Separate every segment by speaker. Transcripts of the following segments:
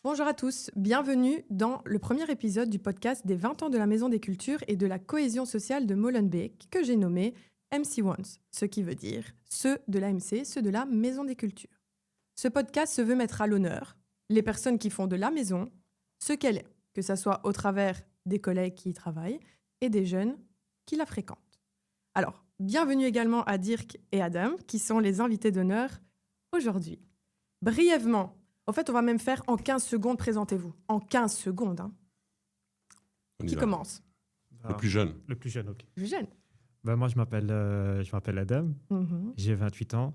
Speaker 1: Bonjour à tous, bienvenue dans le premier épisode du podcast des 20 ans de la Maison des Cultures et de la cohésion sociale de Molenbeek, que j'ai nommé MC Ones, ce qui veut dire ceux de l'AMC, ceux de la Maison des Cultures. Ce podcast se veut mettre à l'honneur les personnes qui font de la maison ce qu'elle est, que ce soit au travers des collègues qui y travaillent et des jeunes qui la fréquentent. Alors, bienvenue également à Dirk et Adam, qui sont les invités d'honneur aujourd'hui. Brièvement, en fait, on va même faire en 15 secondes, présentez-vous. En 15 secondes. Hein.
Speaker 2: On y
Speaker 1: Qui
Speaker 2: va.
Speaker 1: commence?
Speaker 2: Le plus jeune.
Speaker 3: Le plus jeune, ok.
Speaker 1: Plus jeune.
Speaker 3: Moi, je m'appelle Adam,
Speaker 1: Mhm.
Speaker 3: j'ai 28 ans.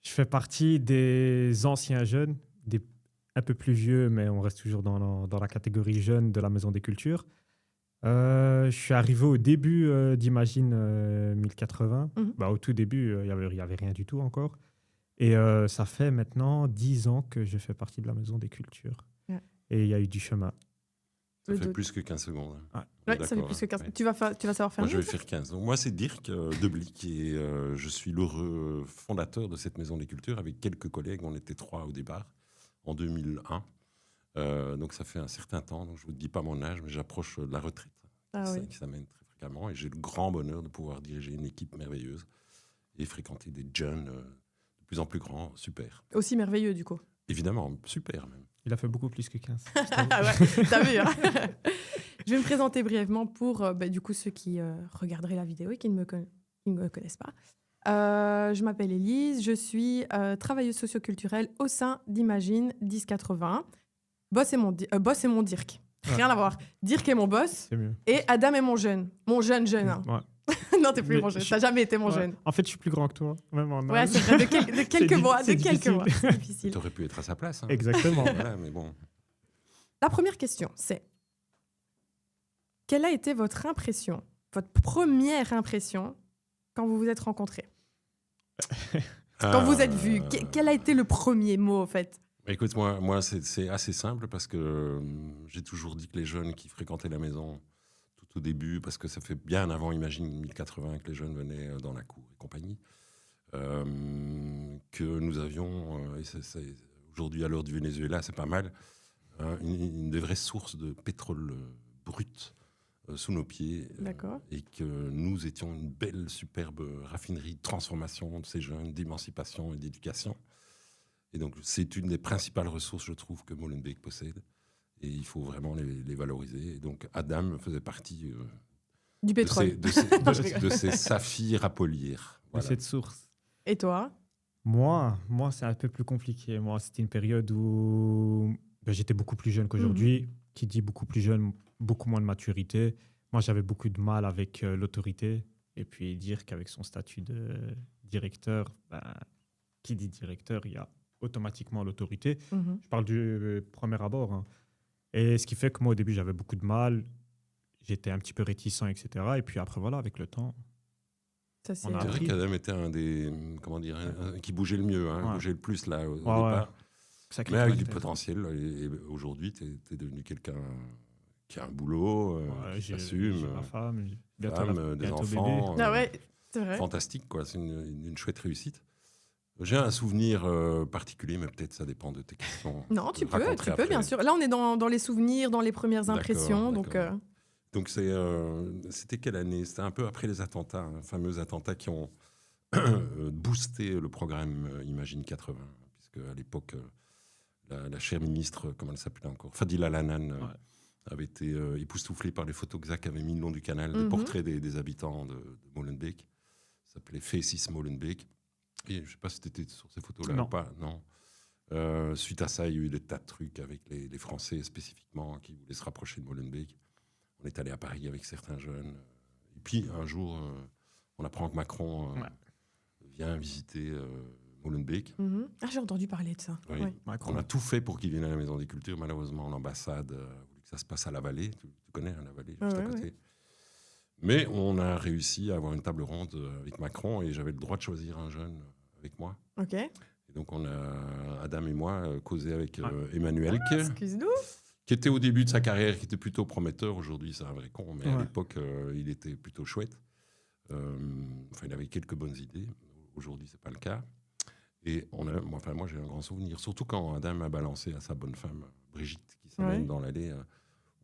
Speaker 3: Je fais partie des anciens jeunes, des un peu plus vieux, mais on reste toujours dans la catégorie jeune de la Maison des Cultures. Je suis arrivé au début d'Imagine 1080.
Speaker 1: Mhm.
Speaker 3: Au tout début, il y avait rien du tout encore. Et ça fait maintenant 10 ans que je fais partie de la Maison des Cultures.
Speaker 1: Ouais.
Speaker 3: Et il y a eu du chemin.
Speaker 2: Ça
Speaker 1: Le
Speaker 2: fait
Speaker 1: doute.
Speaker 2: plus que 15 secondes.
Speaker 3: Ouais.
Speaker 2: On est
Speaker 1: Ouais, ça fait
Speaker 2: d'accord,
Speaker 1: plus que 15.
Speaker 2: ouais.
Speaker 1: Tu vas savoir faire
Speaker 2: Moi, je vais
Speaker 1: mieux,
Speaker 2: faire 15. Donc, moi, c'est Dirk Deblic et je suis l'heureux fondateur de cette Maison des Cultures avec quelques collègues. On était 3 au départ, en 2001. Donc, ça fait un certain temps. Donc, je ne vous dis pas mon âge, mais j'approche de la retraite
Speaker 1: Ah oui.
Speaker 2: qui s'amène très fréquemment. Et j'ai le grand bonheur de pouvoir diriger une équipe merveilleuse et fréquenter des jeunes de plus en plus grands. Super.
Speaker 1: Aussi merveilleux, du coup.
Speaker 2: Évidemment, super même.
Speaker 3: Il a fait beaucoup plus que 15.
Speaker 1: Ah ouais, t'as vu, hein. Je vais me présenter brièvement pour du coup, ceux qui regarderaient la vidéo et qui ne me connaissent pas. Je m'appelle Élise, je suis travailleuse socioculturelle au sein d'Imagine 1080. Boss est mon Dirk. Rien à voir. Dirk est mon boss
Speaker 3: C'est mieux.
Speaker 1: et Adam est mon jeune. Mon jeune. Hein.
Speaker 3: Ouais.
Speaker 1: Non, t'es plus
Speaker 3: Mais
Speaker 1: mon jeune.
Speaker 3: je-
Speaker 1: T'as jamais été mon
Speaker 3: Ouais.
Speaker 1: jeune.
Speaker 3: En fait, je suis plus grand que toi, même en
Speaker 1: Ouais,
Speaker 3: âge.
Speaker 1: c'est vrai. De quelques
Speaker 3: C'est
Speaker 1: mois.
Speaker 3: c'est
Speaker 1: De quelques
Speaker 3: difficile.
Speaker 1: mois. C'est difficile.
Speaker 2: Tu aurais pu être à sa place. Hein.
Speaker 3: Exactement.
Speaker 2: Voilà, mais bon.
Speaker 1: La première question, c'est quelle a été votre impression, votre première impression quand vous vous êtes rencontrés? Quand vous êtes vus, quel a été le premier mot, en fait?
Speaker 2: Écoute, moi c'est assez simple parce que j'ai toujours dit que les jeunes qui fréquentaient la maison tout au début, parce que ça fait bien avant Imagine 1080 que les jeunes venaient dans la cour et compagnie, que nous avions, et aujourd'hui à l'heure du Venezuela, c'est pas mal, une des vraies sources de pétrole brut sous nos pieds.
Speaker 1: D'accord.
Speaker 2: Et que nous étions une belle, superbe raffinerie de transformation de ces jeunes, d'émancipation et d'éducation. Et donc, c'est une des principales ressources, je trouve, que Molenbeek possède. Et il faut vraiment les valoriser. Et donc, Adam faisait partie
Speaker 1: Du pétrole.
Speaker 2: de ces saphirs à polir.
Speaker 3: De
Speaker 2: Voilà.
Speaker 3: cette source.
Speaker 1: Et toi?
Speaker 3: Moi, c'est un peu plus compliqué. Moi, c'était une période où j'étais beaucoup plus jeune qu'aujourd'hui. Qui dit beaucoup plus jeune, beaucoup moins de maturité. Moi, j'avais beaucoup de mal avec l'autorité. Et puis dire qu'avec son statut de directeur, qui dit directeur, il y a automatiquement l'autorité.
Speaker 1: Mhm.
Speaker 3: Je parle du premier abord. Hein. Et ce qui fait que moi, au début, j'avais beaucoup de mal. J'étais un petit peu réticent, etc. Et puis après, voilà, avec le temps.
Speaker 1: Ça, c'est
Speaker 3: On a
Speaker 2: C'est vrai
Speaker 3: appris.
Speaker 2: qu'Adam était un des, comment dire, qui bougeait le mieux,
Speaker 3: Ouais.
Speaker 2: bougeait le plus là au
Speaker 3: Ouais,
Speaker 2: départ.
Speaker 3: Sacré
Speaker 2: Mais avec du
Speaker 3: caractère.
Speaker 2: potentiel. Et aujourd'hui, tu es devenu quelqu'un qui a un boulot,
Speaker 3: Ouais,
Speaker 2: qui
Speaker 3: j'ai
Speaker 2: s'assume,
Speaker 3: ma femme, j'ai
Speaker 2: des
Speaker 3: bientôt
Speaker 2: enfants.
Speaker 3: bébé.
Speaker 1: Ah ouais, c'est vrai.
Speaker 2: Fantastique, quoi. C'est une chouette réussite. J'ai un souvenir particulier, mais peut-être ça dépend de tes questions.
Speaker 1: Non,
Speaker 2: Je
Speaker 1: tu
Speaker 2: le
Speaker 1: peux,
Speaker 2: raconterai
Speaker 1: bien
Speaker 2: après.
Speaker 1: sûr. Là, on est dans les souvenirs, dans les premières
Speaker 2: D'accord,
Speaker 1: impressions. Donc,
Speaker 2: d'accord. Donc, c'était quelle année? C'était un peu après les attentats, fameux attentats qui ont boosté le programme Imagine 80. Puisque à l'époque, la chère ministre, comment elle s'appelait encore, Fadila Lanan, avait été époustouflée par les photos que Zach avait mis le long du canal, des
Speaker 1: Mhm.
Speaker 2: portraits des habitants de Molenbeek. Ça s'appelait Faces Molenbeek. Et je ne sais pas si tu étais sur ces photos-là
Speaker 3: Non.
Speaker 2: ou pas. Non. Suite à ça, il y a eu des tas de trucs avec les Français spécifiquement qui voulaient se rapprocher de Molenbeek. On est allé à Paris avec certains jeunes. Et puis un jour, on apprend que Macron vient visiter Molenbeek.
Speaker 1: Mhm. Ah, j'ai entendu parler de ça.
Speaker 2: Oui.
Speaker 1: Ouais.
Speaker 3: Macron.
Speaker 2: On a tout fait pour qu'il vienne à la Maison des Cultures. Malheureusement, l'ambassade a voulu que ça se passe à la Vallée. Tu connais hein, la Vallée, juste à
Speaker 1: Ouais,
Speaker 2: côté.
Speaker 1: ouais.
Speaker 2: Mais on a réussi à avoir une table ronde avec Macron et j'avais le droit de choisir un jeune avec moi.
Speaker 1: Ok.
Speaker 2: Et donc, on a, Adam et moi, causé avec
Speaker 3: Ouais.
Speaker 2: Emmanuel,
Speaker 1: Excuse-nous.
Speaker 2: qui était au début de sa carrière, qui était plutôt prometteur. Aujourd'hui, c'est un vrai con, mais à
Speaker 3: Ouais.
Speaker 2: l'époque, il était plutôt chouette. Enfin, il avait quelques bonnes idées. Aujourd'hui, c'est pas le cas. Et moi, j'ai un grand souvenir, surtout quand Adam a balancé à sa bonne femme Brigitte qui s'amène
Speaker 1: Ouais.
Speaker 2: dans l'allée.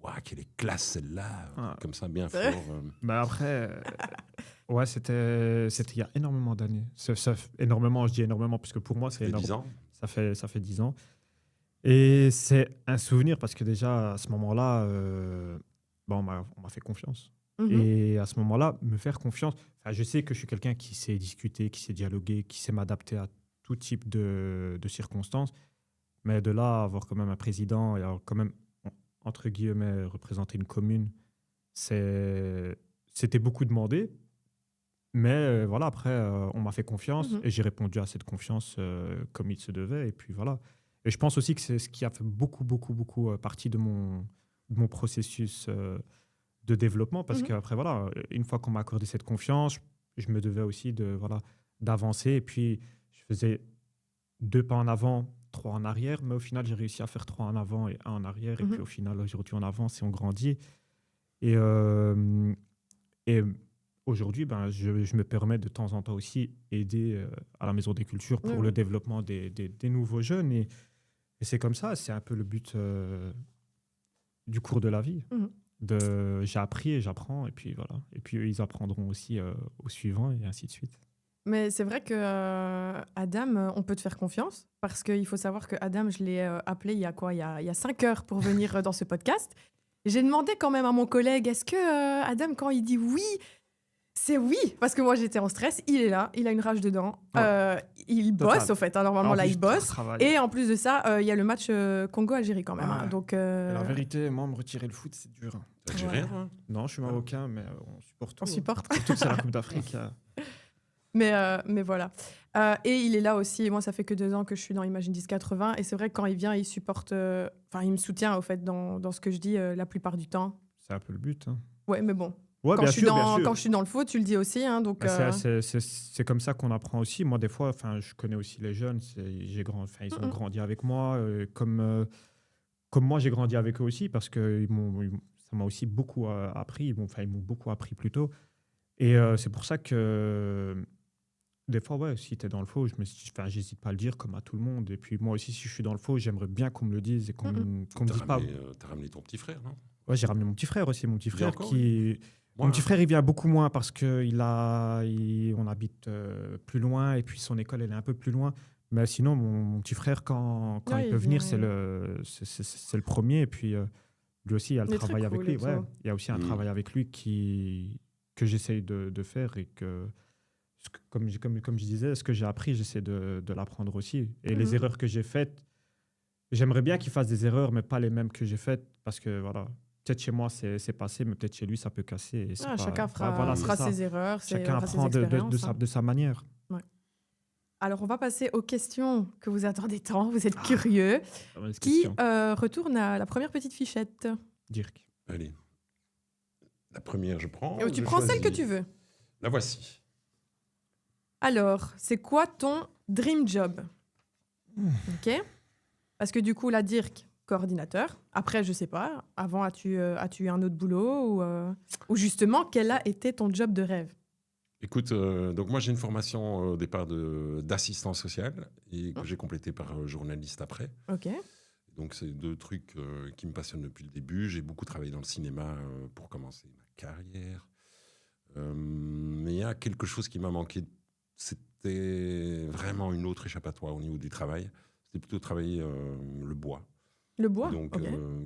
Speaker 2: Waouh, quelle est classe celle-là!
Speaker 3: Ah.
Speaker 2: Comme ça, bien
Speaker 1: C'est vrai
Speaker 2: fort.
Speaker 3: Bah après, ouais, c'était il y a énormément d'années. Énormément, je dis énormément, parce que pour moi, c'est
Speaker 2: Ça fait
Speaker 3: énorme.
Speaker 2: 10 ans.
Speaker 3: Ça fait 10 ans. Et c'est un souvenir, parce que déjà, à ce moment-là, on m'a fait confiance.
Speaker 1: Mhm.
Speaker 3: Et à ce moment-là, me faire confiance, enfin, je sais que je suis quelqu'un qui sait discuter, qui sait dialoguer, qui sait m'adapter à tout type de circonstances. Mais de là à avoir quand même un président et à quand même, entre guillemets, représenter une commune, c'était beaucoup demandé. Mais voilà, après, on m'a fait confiance
Speaker 1: Mhm.
Speaker 3: et j'ai répondu à cette confiance comme il se devait. Et puis voilà. Et je pense aussi que c'est ce qui a fait beaucoup, beaucoup, beaucoup partie de mon processus de développement. Parce
Speaker 1: Mhm.
Speaker 3: qu'après, voilà, une fois qu'on m'a accordé cette confiance, je me devais aussi d'avancer. Et puis, je faisais 2 pas en avant, 3 en arrière. Mais au final, j'ai réussi à faire 3 en avant et 1 en arrière. Et puis
Speaker 1: Mhm.
Speaker 3: au final, aujourd'hui, on avance et on grandit. Et aujourd'hui, je me permets de temps en temps aussi aider à la Maison des Cultures pour
Speaker 1: Oui,
Speaker 3: le
Speaker 1: oui.
Speaker 3: développement des nouveaux jeunes. Et c'est comme ça, c'est un peu le but du cours de la vie.
Speaker 1: Mhm.
Speaker 3: J'ai appris et j'apprends, et puis voilà. Et puis eux, ils apprendront aussi au suivant, et ainsi de suite.
Speaker 1: Mais c'est vrai que Adam, on peut te faire confiance parce qu'il faut savoir que Adam, je l'ai appelé il y a quoi? Il y a 5 heures pour venir dans ce podcast. Et j'ai demandé quand même à mon collègue, est-ce que Adam, quand il dit oui, c'est oui? Parce que moi, j'étais en stress. Il est là, il a une rage dedans.
Speaker 3: Ouais.
Speaker 1: Il
Speaker 3: Total.
Speaker 1: bosse, au fait. Hein, normalement,
Speaker 3: En
Speaker 1: là,
Speaker 3: plus,
Speaker 1: il bosse.
Speaker 3: travail.
Speaker 1: Et en plus de ça, il y a le match Congo-Algérie quand même. Hein.
Speaker 3: Ouais.
Speaker 1: Donc,
Speaker 3: Et la vérité, moi, me retirer le foot, c'est dur.
Speaker 2: T'as géré,
Speaker 1: Ouais.
Speaker 2: hein?
Speaker 3: Non, je suis marocain, mais on supporte tout.
Speaker 1: on supporte.
Speaker 3: Surtout que c'est la Coupe d'Afrique.
Speaker 1: Mais voilà. Et il est là aussi. Et moi, ça fait que 2 ans que je suis dans Imagine 1080. Et c'est vrai que quand il vient, il supporte. Enfin, il me soutient, au fait, dans ce que je dis la plupart du temps.
Speaker 3: C'est un peu le but. Hein.
Speaker 1: Ouais, mais bon.
Speaker 3: Ouais,
Speaker 1: Quand
Speaker 3: bien
Speaker 1: je suis
Speaker 3: sûr, bien sûr.
Speaker 1: quand je suis dans le foot, tu le dis aussi. Hein, donc,
Speaker 3: Bah, c'est comme ça qu'on apprend aussi. Moi, des fois, je connais aussi les jeunes. Ils ont grandi avec moi, comme moi, j'ai grandi avec eux aussi, parce que ça m'a aussi beaucoup appris. Ils m'ont beaucoup appris plus tôt. Et c'est pour ça que des fois, ouais, si tu es dans le faux, j'hésite pas à le dire, comme à tout le monde. Et puis moi aussi, si je suis dans le faux, j'aimerais bien qu'on me le dise et qu'on me dise pas.
Speaker 2: T'as ramené ton petit frère, non?
Speaker 3: Ouais, j'ai ramené mon petit frère aussi. Mon petit
Speaker 2: Il vient
Speaker 3: frère
Speaker 2: encore,
Speaker 3: qui.
Speaker 2: Moi,
Speaker 3: Mon petit frère, il vient beaucoup moins parce on habite plus loin et puis son école, elle est un peu plus loin. Mais sinon, mon petit frère, quand
Speaker 1: Ouais,
Speaker 3: il
Speaker 1: il
Speaker 3: peut venir,
Speaker 1: vient,
Speaker 3: c'est le premier. Et puis, lui aussi, il y a le
Speaker 1: Il est très
Speaker 3: travail avec
Speaker 1: cool
Speaker 3: lui.
Speaker 1: et tout.
Speaker 3: Ouais. Il y a aussi un
Speaker 2: Mm.
Speaker 3: travail avec lui que j'essaye de faire et que, comme je disais, ce que j'ai appris, j'essaie de l'apprendre aussi. Et les
Speaker 1: Mhm.
Speaker 3: erreurs que j'ai faites, j'aimerais bien qu'il fasse des erreurs, mais pas les mêmes que j'ai faites parce que, voilà. Peut-être chez moi, c'est passé, mais peut-être chez lui, ça peut casser. Et c'est pas-
Speaker 1: Chacun fera,
Speaker 3: voilà, c'est
Speaker 1: fera
Speaker 3: ça.
Speaker 1: ses erreurs,
Speaker 3: Chacun
Speaker 1: fera ses
Speaker 3: apprend
Speaker 1: expériences. Hein.
Speaker 3: de sa manière.
Speaker 1: Alors, on va passer aux questions que vous attendez tant. Vous êtes curieux. Qui retourne à la première petite fichette.
Speaker 3: Dirk.
Speaker 2: Allez. La première, je prends.
Speaker 1: Et tu
Speaker 2: je
Speaker 1: prends celle que
Speaker 2: choisis.
Speaker 1: tu veux.
Speaker 2: La voici.
Speaker 1: Alors, c'est quoi ton dream job? Ok. Parce que du coup, là, Dirk, coordinateur. Après, je sais pas. Avant, as-tu eu un autre boulot ou justement, quel a été ton job de rêve?
Speaker 2: Écoute, donc moi j'ai une formation au départ d'assistant social et que j'ai complétée par journaliste après.
Speaker 1: Ok.
Speaker 2: Donc c'est 2 trucs qui me passionnent depuis le début. J'ai beaucoup travaillé dans le cinéma pour commencer ma carrière. Mais il y a quelque chose qui m'a manqué. C'était vraiment une autre échappatoire au niveau du travail. C'était plutôt travailler le bois.
Speaker 1: Le bois.
Speaker 2: Donc
Speaker 1: Ok.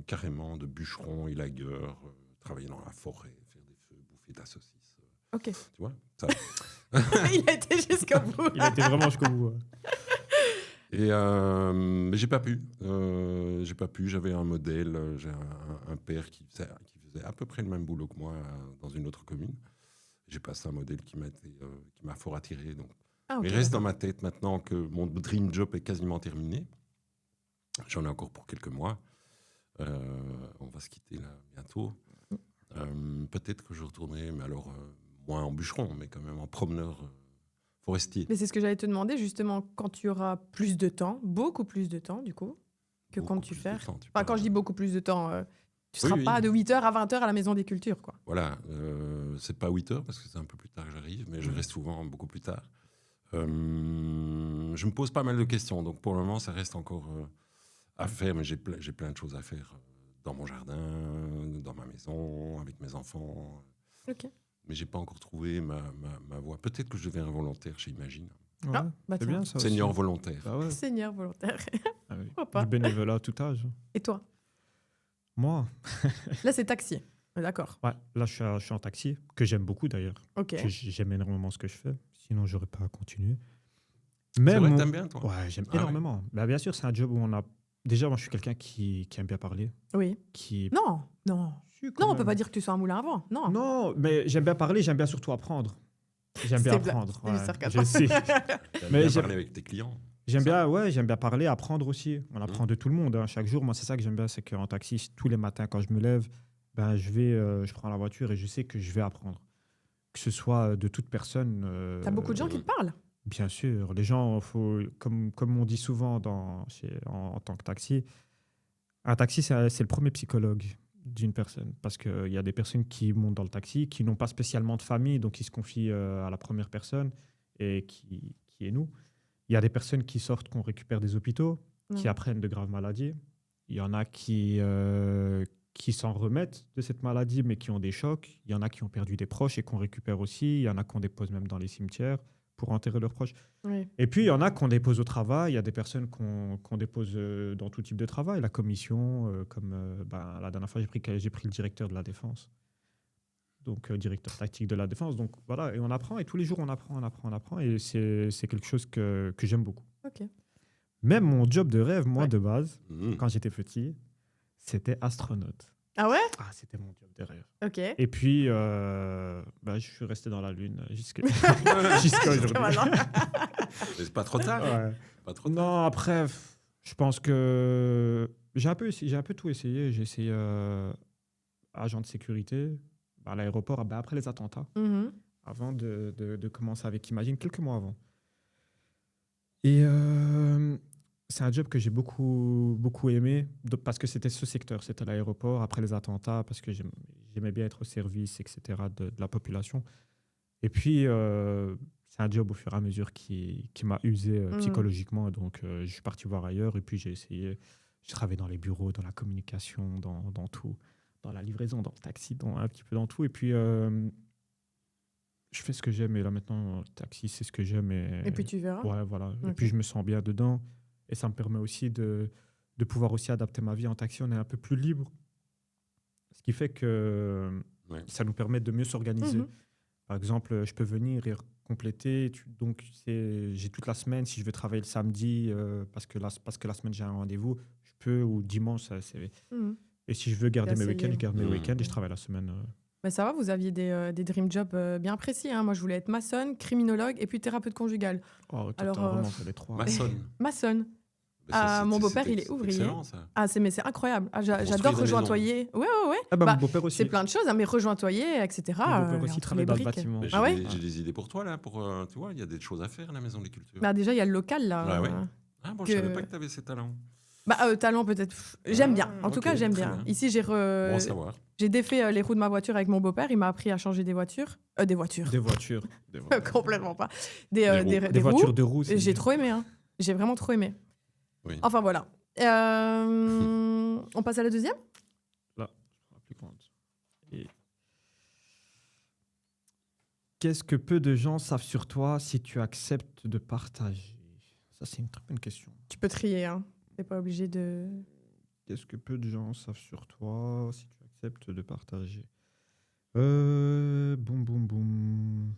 Speaker 2: carrément de bûcheron, élagueur, travailler dans la forêt, faire des feux, bouffer ta saucisse.
Speaker 1: Ok.
Speaker 2: Tu vois ça.
Speaker 1: Il a été jusqu'au bout.
Speaker 3: Il a été vraiment jusqu'au bout.
Speaker 2: Et mais j'ai pas pu. J'avais un modèle. J'ai un père qui faisait à peu près le même boulot que moi dans une autre commune. J'ai passé un modèle qui m'a fort attiré. Donc,
Speaker 1: Ah, ok,
Speaker 2: mais il reste
Speaker 1: d'accord.
Speaker 2: dans ma tête maintenant que mon dream job est quasiment terminé. J'en ai encore pour quelques mois. On va se quitter là bientôt. Peut-être que je retournerai, mais alors moins en bûcheron, mais quand même en promeneur forestier.
Speaker 1: Mais c'est ce que j'allais te demander, justement, quand tu auras plus de temps, beaucoup plus de temps, du coup, que
Speaker 2: Beaucoup
Speaker 1: comptes-tu
Speaker 2: plus de
Speaker 1: faire?
Speaker 2: temps, tu
Speaker 1: Enfin,
Speaker 2: parles.
Speaker 1: quand je dis beaucoup plus de temps, tu
Speaker 2: Oui,
Speaker 1: seras
Speaker 2: oui.
Speaker 1: pas de 8h à 20h à la Maison des Cultures, quoi.
Speaker 2: Voilà, c'est pas 8 heures parce que c'est un peu plus tard que j'arrive, mais je reste souvent beaucoup plus tard. Je me pose pas mal de questions, donc pour le moment, ça reste encore à faire, mais j'ai plein de choses à faire dans mon jardin, dans ma maison, avec mes enfants.
Speaker 1: Ok.
Speaker 2: Mais j'ai pas encore trouvé ma voie. Peut-être que je deviens volontaire chez Imagine.
Speaker 3: Ouais,
Speaker 1: Ah, bah
Speaker 3: c'est
Speaker 1: tiens.
Speaker 3: bien ça
Speaker 2: Senior
Speaker 3: aussi.
Speaker 2: volontaire.
Speaker 3: Bah ouais.
Speaker 1: Seigneur volontaire.
Speaker 3: Ah oui.
Speaker 1: Pourquoi pas.
Speaker 3: Du bénévolat à tout âge.
Speaker 1: Et toi?
Speaker 3: Moi,
Speaker 1: Là, c'est taxi. D'accord.
Speaker 3: ouais, là, je suis en taxi, que j'aime beaucoup d'ailleurs.
Speaker 1: Ok.
Speaker 3: J'aime énormément ce que je fais. Sinon, j'aurais pas continué.
Speaker 2: C'est
Speaker 3: Mais
Speaker 2: vrai,
Speaker 3: mon-
Speaker 2: t'aimes bien, toi?
Speaker 3: Ouais, j'aime
Speaker 2: Ah ouais.
Speaker 3: énormément. Bah, bien sûr, c'est un job où on a. Déjà, moi, je suis quelqu'un qui aime bien parler.
Speaker 1: Oui.
Speaker 3: Qui...
Speaker 1: Non, non.
Speaker 3: Si, quand
Speaker 1: Non, on peut
Speaker 3: même.
Speaker 1: pas dire que tu sois un moulin à vent. Non.
Speaker 3: Non, mais j'aime bien parler, j'aime bien surtout apprendre. J'aime bien
Speaker 1: C'est bla-
Speaker 3: apprendre.
Speaker 1: c'est du
Speaker 3: ouais.
Speaker 1: sarcasme.
Speaker 3: Je sais.
Speaker 2: T'aimes
Speaker 3: Mais
Speaker 2: bien
Speaker 3: j'aime-
Speaker 2: parler avec tes clients.
Speaker 3: J'aime
Speaker 2: Ça.
Speaker 3: bien, j'aime bien parler, apprendre aussi. On apprend de tout le monde, hein, chaque jour. Moi, c'est ça que j'aime bien, c'est qu'en taxi, tous les matins, quand je me lève, ben, je prends la voiture et je sais que je vais apprendre. Que ce soit de toute personne.
Speaker 1: T'as beaucoup de gens qui te parlent.
Speaker 3: Bien sûr. Les gens, comme on dit souvent en tant que taxi, un taxi, c'est le premier psychologue d'une personne. Parce qu'il y a des personnes qui montent dans le taxi, qui n'ont pas spécialement de famille, donc qui se confient à la première personne, et qui est nous. Il y a des personnes qui sortent, qu'on récupère des hôpitaux, qui
Speaker 1: Mm.
Speaker 3: apprennent de graves maladies. Il y en a qui s'en remettent de cette maladie, mais qui ont des chocs. Il y en a qui ont perdu des proches et qu'on récupère aussi. Il y en a qu'on dépose même dans les cimetières pour enterrer leurs proches.
Speaker 1: Oui.
Speaker 3: Et puis, il y en a qu'on dépose au travail. Il y a des personnes qu'on dépose dans tout type de travail. La commission, la dernière fois, j'ai pris le directeur de la Défense. Donc, directeur tactique de la Défense. Donc, voilà, et on apprend. Et tous les jours, on apprend. Et c'est quelque chose que j'aime beaucoup.
Speaker 1: Ok.
Speaker 3: Même mon job de rêve, moi,
Speaker 1: Ouais.
Speaker 3: de base,
Speaker 2: Mmh.
Speaker 3: quand j'étais petit, c'était astronaute.
Speaker 1: Ah ouais?
Speaker 3: Ah, c'était mon job de rêve.
Speaker 1: Ok.
Speaker 3: Et puis, je suis resté dans la Lune jusqu'à aujourd'hui.
Speaker 1: Voilà.
Speaker 2: Mais c'est pas trop tard.
Speaker 3: Ouais.
Speaker 2: Pas trop tard.
Speaker 3: Non, après, je pense que j'ai un peu tout essayé. J'ai essayé agent de sécurité à l'aéroport après les attentats,
Speaker 1: Mhm.
Speaker 3: avant de commencer avec Imagine, quelques mois avant. Et c'est un job que j'ai beaucoup, beaucoup aimé parce que c'était ce secteur, c'était l'aéroport après les attentats, parce que j'aimais bien être au service, etc., de la population. Et puis, c'est un job au fur et à mesure qui m'a usé psychologiquement. Donc, je suis parti voir ailleurs et puis j'ai essayé. Je travaillais dans les bureaux, dans la communication, dans tout, dans la livraison, dans le taxi, un petit peu dans tout. Et puis, je fais ce que j'aime. Et là, maintenant, le taxi, c'est ce que j'aime.
Speaker 1: Et puis tu verras.
Speaker 3: Ouais, voilà. Et
Speaker 1: Ok.
Speaker 3: puis, je me sens bien dedans. Et ça me permet aussi de pouvoir aussi adapter ma vie en taxi. On est un peu plus libre. Ce qui fait que
Speaker 2: Ouais.
Speaker 3: ça nous permet de mieux s'organiser.
Speaker 1: Mhm.
Speaker 3: Par exemple, je peux venir et compléter. Donc, j'ai toute la semaine. Si je veux travailler le samedi, parce que la semaine, j'ai un rendez-vous, je peux, ou dimanche.
Speaker 1: Mhm.
Speaker 3: Et si je veux garder mes
Speaker 1: assez
Speaker 3: week-ends, je garde mes
Speaker 2: libre.
Speaker 3: week-ends et je travaille la semaine.
Speaker 1: Mais ça va, vous aviez des dream jobs bien précis. Hein. Moi, je voulais être maçonne, criminologue et puis thérapeute conjugale.
Speaker 3: Oh, toi,
Speaker 1: Alors,
Speaker 3: t'as vraiment fait les trois.
Speaker 2: Maçonne.
Speaker 1: Maçonne.
Speaker 2: Mais ça,
Speaker 1: Ah, mon
Speaker 2: c'était-
Speaker 1: beau-père, il est
Speaker 2: c'était
Speaker 1: ouvrier.
Speaker 2: excellent, ça.
Speaker 1: Ah, mais c'est incroyable. Ah,
Speaker 2: Construire
Speaker 1: j'adore
Speaker 2: des
Speaker 1: rejointoyer. Ouais.
Speaker 3: Ah bah,
Speaker 1: Bah,
Speaker 3: mon beau-père aussi.
Speaker 1: c'est plein de choses, hein, mais rejointoyer, etc.
Speaker 3: Mon beau-père
Speaker 1: et
Speaker 3: aussi
Speaker 1: entre
Speaker 3: travaille
Speaker 1: les
Speaker 3: dans le
Speaker 1: briques.
Speaker 3: bâtiment.
Speaker 2: Mais
Speaker 1: Ah ouais
Speaker 2: j'ai des idées pour toi, là. Tu vois, il y a des choses à faire à la Maison des Cultures.
Speaker 1: Bah, déjà, il y a le local, là.
Speaker 2: Ouais, ouais. Ah bon, je
Speaker 1: que-
Speaker 2: savais pas que tu avais ces talents.
Speaker 1: Bah, talent, peut-être. J'aime bien. En tout
Speaker 2: ok,
Speaker 1: cas, j'aime
Speaker 2: très
Speaker 1: bien.
Speaker 2: bien.
Speaker 1: Ici,
Speaker 2: Bon à savoir.
Speaker 1: j'ai défait les roues de ma voiture avec mon beau-père. Il m'a appris à changer des voitures. Des voitures.
Speaker 3: Des voitures.
Speaker 1: Complètement pas.
Speaker 2: Des roues.
Speaker 1: Des
Speaker 3: Des voitures
Speaker 1: roues.
Speaker 3: de roues. c'est
Speaker 1: J'ai
Speaker 3: bien.
Speaker 1: trop aimé. Hein. J'ai vraiment trop aimé.
Speaker 2: Oui.
Speaker 1: Enfin, voilà. On passe à la deuxième?
Speaker 3: Là, je prends la plus grande. Et qu'est-ce que peu de gens savent sur toi si tu acceptes de partager? Ça, c'est une très bonne question.
Speaker 1: Tu peux trier. Hein. T'es pas obligé de...
Speaker 3: Qu'est-ce que peu de gens savent sur toi si tu acceptes de partager? Boum, boum, boum.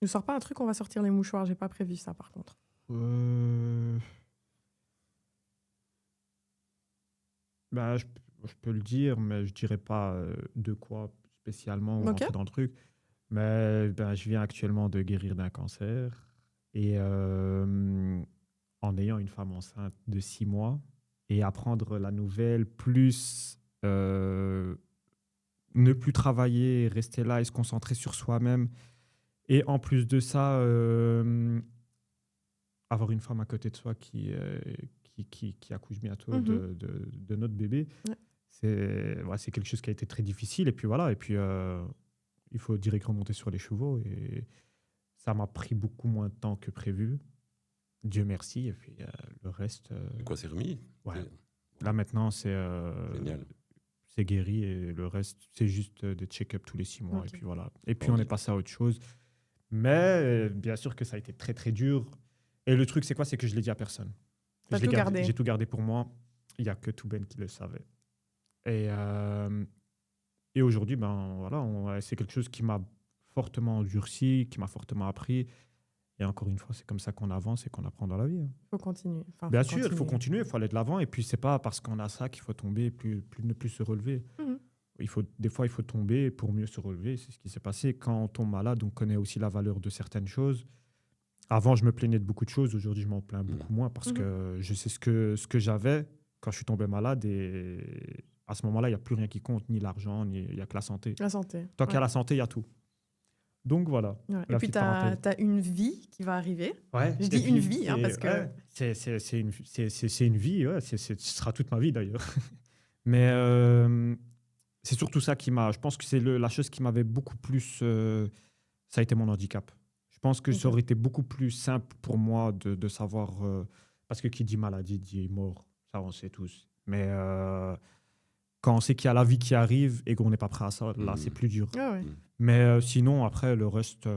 Speaker 1: Ne sors pas un truc, on va sortir les mouchoirs. J'ai pas prévu ça, par contre.
Speaker 3: Bah, je peux le dire, mais je dirais pas de quoi spécialement ou
Speaker 1: Ok.
Speaker 3: rentrer dans le truc. Mais ben, je viens actuellement de guérir d'un cancer. Et en ayant une femme enceinte de 6 mois et apprendre la nouvelle, plus ne plus travailler, rester là et se concentrer sur soi-même. Et en plus de ça, avoir une femme à côté de soi qui accouche bientôt
Speaker 1: Mhm.
Speaker 3: de notre bébé,
Speaker 1: Ouais.
Speaker 3: c'est quelque chose qui a été très difficile. Et puis voilà, il faut direct remonter sur les chevaux. Et ça m'a pris beaucoup moins de temps que prévu. Dieu merci. Et puis le reste...
Speaker 2: De quoi c'est remis?
Speaker 3: Ouais. Là, maintenant, c'est
Speaker 2: Génial.
Speaker 3: guéri et le reste, c'est juste des check-up tous les 6 mois.
Speaker 1: Ok.
Speaker 3: Et puis voilà. Et puis,
Speaker 2: Bon,
Speaker 3: on est
Speaker 2: bien.
Speaker 3: passé à autre chose. Mais bien sûr que ça a été très, très dur. Et le truc, c'est quoi? C'est que je l'ai dit à personne.
Speaker 1: T'as
Speaker 3: Je l'ai
Speaker 1: tout gardé.
Speaker 3: J'ai tout gardé pour moi. Il n'y a que Touben qui le savait. Et aujourd'hui, ben, voilà, c'est quelque chose qui m'a fortement endurci, qui m'a fortement appris. Et encore une fois, c'est comme ça qu'on avance et qu'on apprend dans la vie, hein.
Speaker 1: Faut continuer. Enfin,
Speaker 3: Bien
Speaker 1: faut
Speaker 3: sûr, il faut
Speaker 1: continuer.
Speaker 3: continuer, il faut aller de l'avant. Et puis, c'est pas parce qu'on a ça qu'il faut tomber et ne plus se relever.
Speaker 1: Mhm.
Speaker 3: Des fois, il faut tomber pour mieux se relever. C'est ce qui s'est passé. Quand on tombe malade, on connaît aussi la valeur de certaines choses. Avant, je me plaignais de beaucoup de choses. Aujourd'hui, je m'en plains beaucoup moins parce
Speaker 1: Mhm.
Speaker 3: que je sais ce que j'avais quand je suis tombé malade. Et à ce moment-là, il n'y a plus rien qui compte, ni l'argent, il n'y a que la santé.
Speaker 1: La santé.
Speaker 3: Tant qu'il y a
Speaker 1: Ouais.
Speaker 3: la santé, il y a tout. Donc voilà.
Speaker 1: Ouais.
Speaker 3: La
Speaker 1: Et puis,
Speaker 3: petite
Speaker 1: tu
Speaker 3: parenthèse.
Speaker 1: as une vie qui va arriver.
Speaker 3: Ouais.
Speaker 1: Je dis une vie, hein, parce que-
Speaker 3: c'est une vie. Ouais. Ce sera toute ma vie d'ailleurs. Mais c'est surtout ça qui m'a. Je pense que c'est la chose qui m'avait beaucoup plus. Ça a été mon handicap. Je pense que ça
Speaker 1: Ok.
Speaker 3: aurait été beaucoup plus simple pour moi de savoir. Parce que qui dit maladie dit mort. Ça, on sait tous. Mais quand on sait qu'il y a la vie qui arrive et qu'on n'est pas prêt à ça, là, c'est plus dur.
Speaker 1: Ah ouais.
Speaker 3: Mais sinon, après, le reste,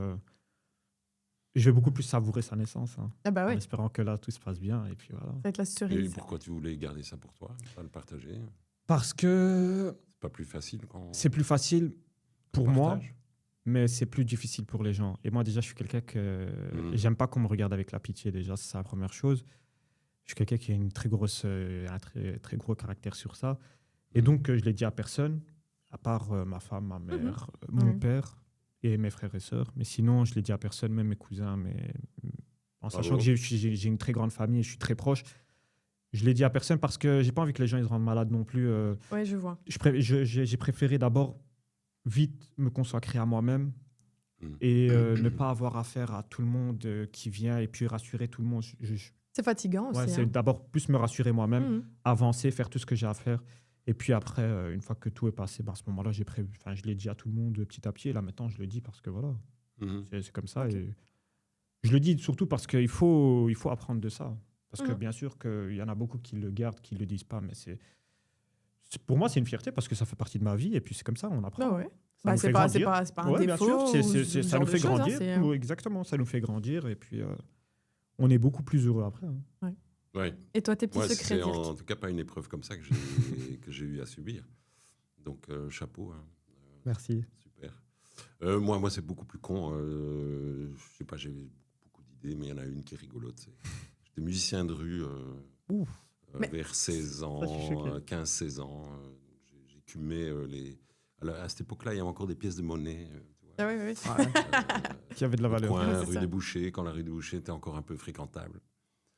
Speaker 3: je vais beaucoup plus savourer sa naissance, hein,
Speaker 1: Ah bah
Speaker 3: en
Speaker 1: ouais,
Speaker 3: espérant que là, tout se passe bien. Et puis voilà.
Speaker 1: ça va être la
Speaker 2: Et
Speaker 1: cerise.
Speaker 2: pourquoi tu voulais garder ça pour toi, pas le partager?
Speaker 3: Parce que
Speaker 2: C'est pas plus facile quand
Speaker 3: c'est plus facile
Speaker 2: on
Speaker 3: pour moi,
Speaker 2: partage?
Speaker 3: mais c'est plus difficile pour les gens. Et moi, déjà, je suis quelqu'un que j'aime pas qu'on me regarde avec la pitié. Déjà, c'est la première chose. Je suis quelqu'un qui a une très grosse, un très, très gros caractère sur ça. Et donc, je l'ai dit à personne, à part ma femme, ma mère, mon
Speaker 1: Ouais.
Speaker 3: père et mes frères et sœurs. Mais sinon, je l'ai dit à personne, même mes cousins. Mais en sachant
Speaker 2: Bravo.
Speaker 3: que j'ai une très grande famille et je suis très proche, je l'ai dit à personne parce que j'ai pas envie que les gens ils se rendent malades non plus.
Speaker 1: Ouais, je vois.
Speaker 3: J'ai préféré d'abord vite me consacrer à moi-même
Speaker 2: Mm.
Speaker 3: et ne pas avoir affaire à tout le monde qui vient et puis rassurer tout le monde.
Speaker 1: C'est fatigant
Speaker 3: Ouais,
Speaker 1: aussi.
Speaker 3: c'est
Speaker 1: hein.
Speaker 3: d'abord plus me rassurer moi-même,
Speaker 1: Mhm.
Speaker 3: avancer, faire tout ce que j'ai à faire. Et puis après, une fois que tout est passé, à ce moment-là, je l'ai dit à tout le monde petit à petit. Et là, maintenant, je le dis parce que voilà,
Speaker 2: Mhm.
Speaker 3: c'est comme ça.
Speaker 1: Ok.
Speaker 3: Et je le dis surtout parce qu'il faut apprendre de ça. Parce que
Speaker 1: Mhm.
Speaker 3: bien sûr qu'il y en a beaucoup qui le gardent, qui ne le disent pas. Mais pour moi, c'est une fierté parce que ça fait partie de ma vie. Et puis c'est comme ça, on apprend.
Speaker 1: Bah ouais.
Speaker 3: Ça
Speaker 1: Bah,
Speaker 3: nous
Speaker 1: c'est
Speaker 3: fait
Speaker 1: pas
Speaker 3: grandir.
Speaker 1: un
Speaker 3: Ouais, bien
Speaker 1: défaut.
Speaker 3: sûr,
Speaker 1: ou
Speaker 3: ça
Speaker 1: ce genre
Speaker 3: nous
Speaker 1: de
Speaker 3: fait
Speaker 1: choses, hein,
Speaker 3: grandir.
Speaker 1: c'est,
Speaker 3: Oui, exactement, ça nous fait grandir. Et puis on est beaucoup plus heureux après, hein.
Speaker 2: Ouais.
Speaker 1: Et toi, tes petits
Speaker 2: Moi,
Speaker 1: secrets,
Speaker 2: c'est
Speaker 1: Dirk?
Speaker 2: en tout cas pas une épreuve comme ça que j'ai eu à subir. Donc, chapeau, hein.
Speaker 3: Merci.
Speaker 2: Super. Moi, c'est beaucoup plus con. Je sais pas, j'ai beaucoup d'idées, mais il y en a une qui est rigolote. J'étais musicien de rue
Speaker 3: Ouf.
Speaker 1: Mais-
Speaker 2: vers 16
Speaker 3: Ça, je suis
Speaker 2: ans,
Speaker 3: choqué.
Speaker 2: 15-16 ans. J'écumais les... À cette époque-là, il y avait encore des pièces de monnaie. Tu vois.
Speaker 1: Ah ouais, ouais, ouais.
Speaker 3: Qui avait de la
Speaker 2: Au
Speaker 3: valeur.
Speaker 2: coin,
Speaker 1: Ouais, c'est
Speaker 2: rue
Speaker 1: ça.
Speaker 2: des Bouchers, quand la rue des Bouchers était encore un peu fréquentable.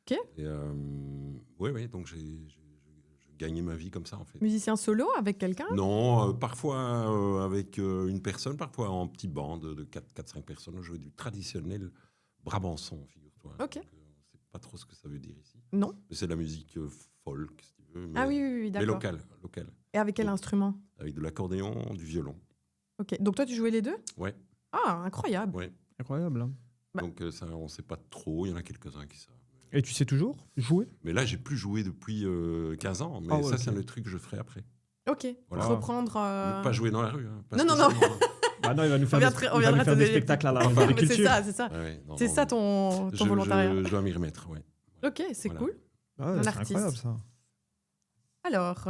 Speaker 1: Ok.
Speaker 2: Et oui, donc j'ai gagné ma vie comme ça, en fait.
Speaker 1: Musicien solo avec quelqu'un?
Speaker 2: Non, parfois avec une personne, parfois en petite bande de 4-5 personnes. On jouait du traditionnel brabançon, figure-toi.
Speaker 1: Ok.
Speaker 2: Donc, on ne sait pas trop ce que ça veut dire ici.
Speaker 1: Non.
Speaker 2: Mais c'est de la musique folk, si tu veux. Mais,
Speaker 1: Ah oui, oui, oui,
Speaker 2: mais
Speaker 1: d'accord.
Speaker 2: locale.
Speaker 1: Et avec quel
Speaker 2: Donc,
Speaker 1: instrument?
Speaker 2: Avec de l'accordéon, du violon.
Speaker 1: Ok. Donc toi, tu jouais les deux?
Speaker 2: Ouais,
Speaker 1: Ah, incroyable.
Speaker 2: ouais.
Speaker 3: Incroyable, hein.
Speaker 1: Bah.
Speaker 2: Donc ça, on ne sait pas trop. Il y en a quelques-uns qui savent.
Speaker 3: Et tu sais toujours jouer?
Speaker 2: Mais là, j'ai plus joué depuis 15 ans. Mais
Speaker 3: Ah ouais,
Speaker 2: ça,
Speaker 3: ok.
Speaker 2: c'est un truc que je ferai après.
Speaker 1: Ok.
Speaker 2: Voilà.
Speaker 1: Reprendre.
Speaker 2: Ne pas jouer dans la rue. Hein, pas
Speaker 1: Non, non, non.
Speaker 2: spécialement, hein.
Speaker 3: Bah non, il va nous faire,
Speaker 1: On viendra te
Speaker 3: des
Speaker 1: donner des
Speaker 3: spectacles à la
Speaker 2: petits-
Speaker 3: Maison des
Speaker 1: Mais c'est
Speaker 3: Cultures.
Speaker 1: ça, c'est ça.
Speaker 2: Ouais, non,
Speaker 1: C'est
Speaker 2: non,
Speaker 1: ça ton volontariat.
Speaker 2: Je dois m'y remettre, ouais.
Speaker 1: Ok, c'est
Speaker 2: Voilà.
Speaker 1: cool.
Speaker 3: Ah ouais,
Speaker 1: Un
Speaker 3: c'est
Speaker 1: artiste.
Speaker 3: incroyable ça.
Speaker 1: Alors,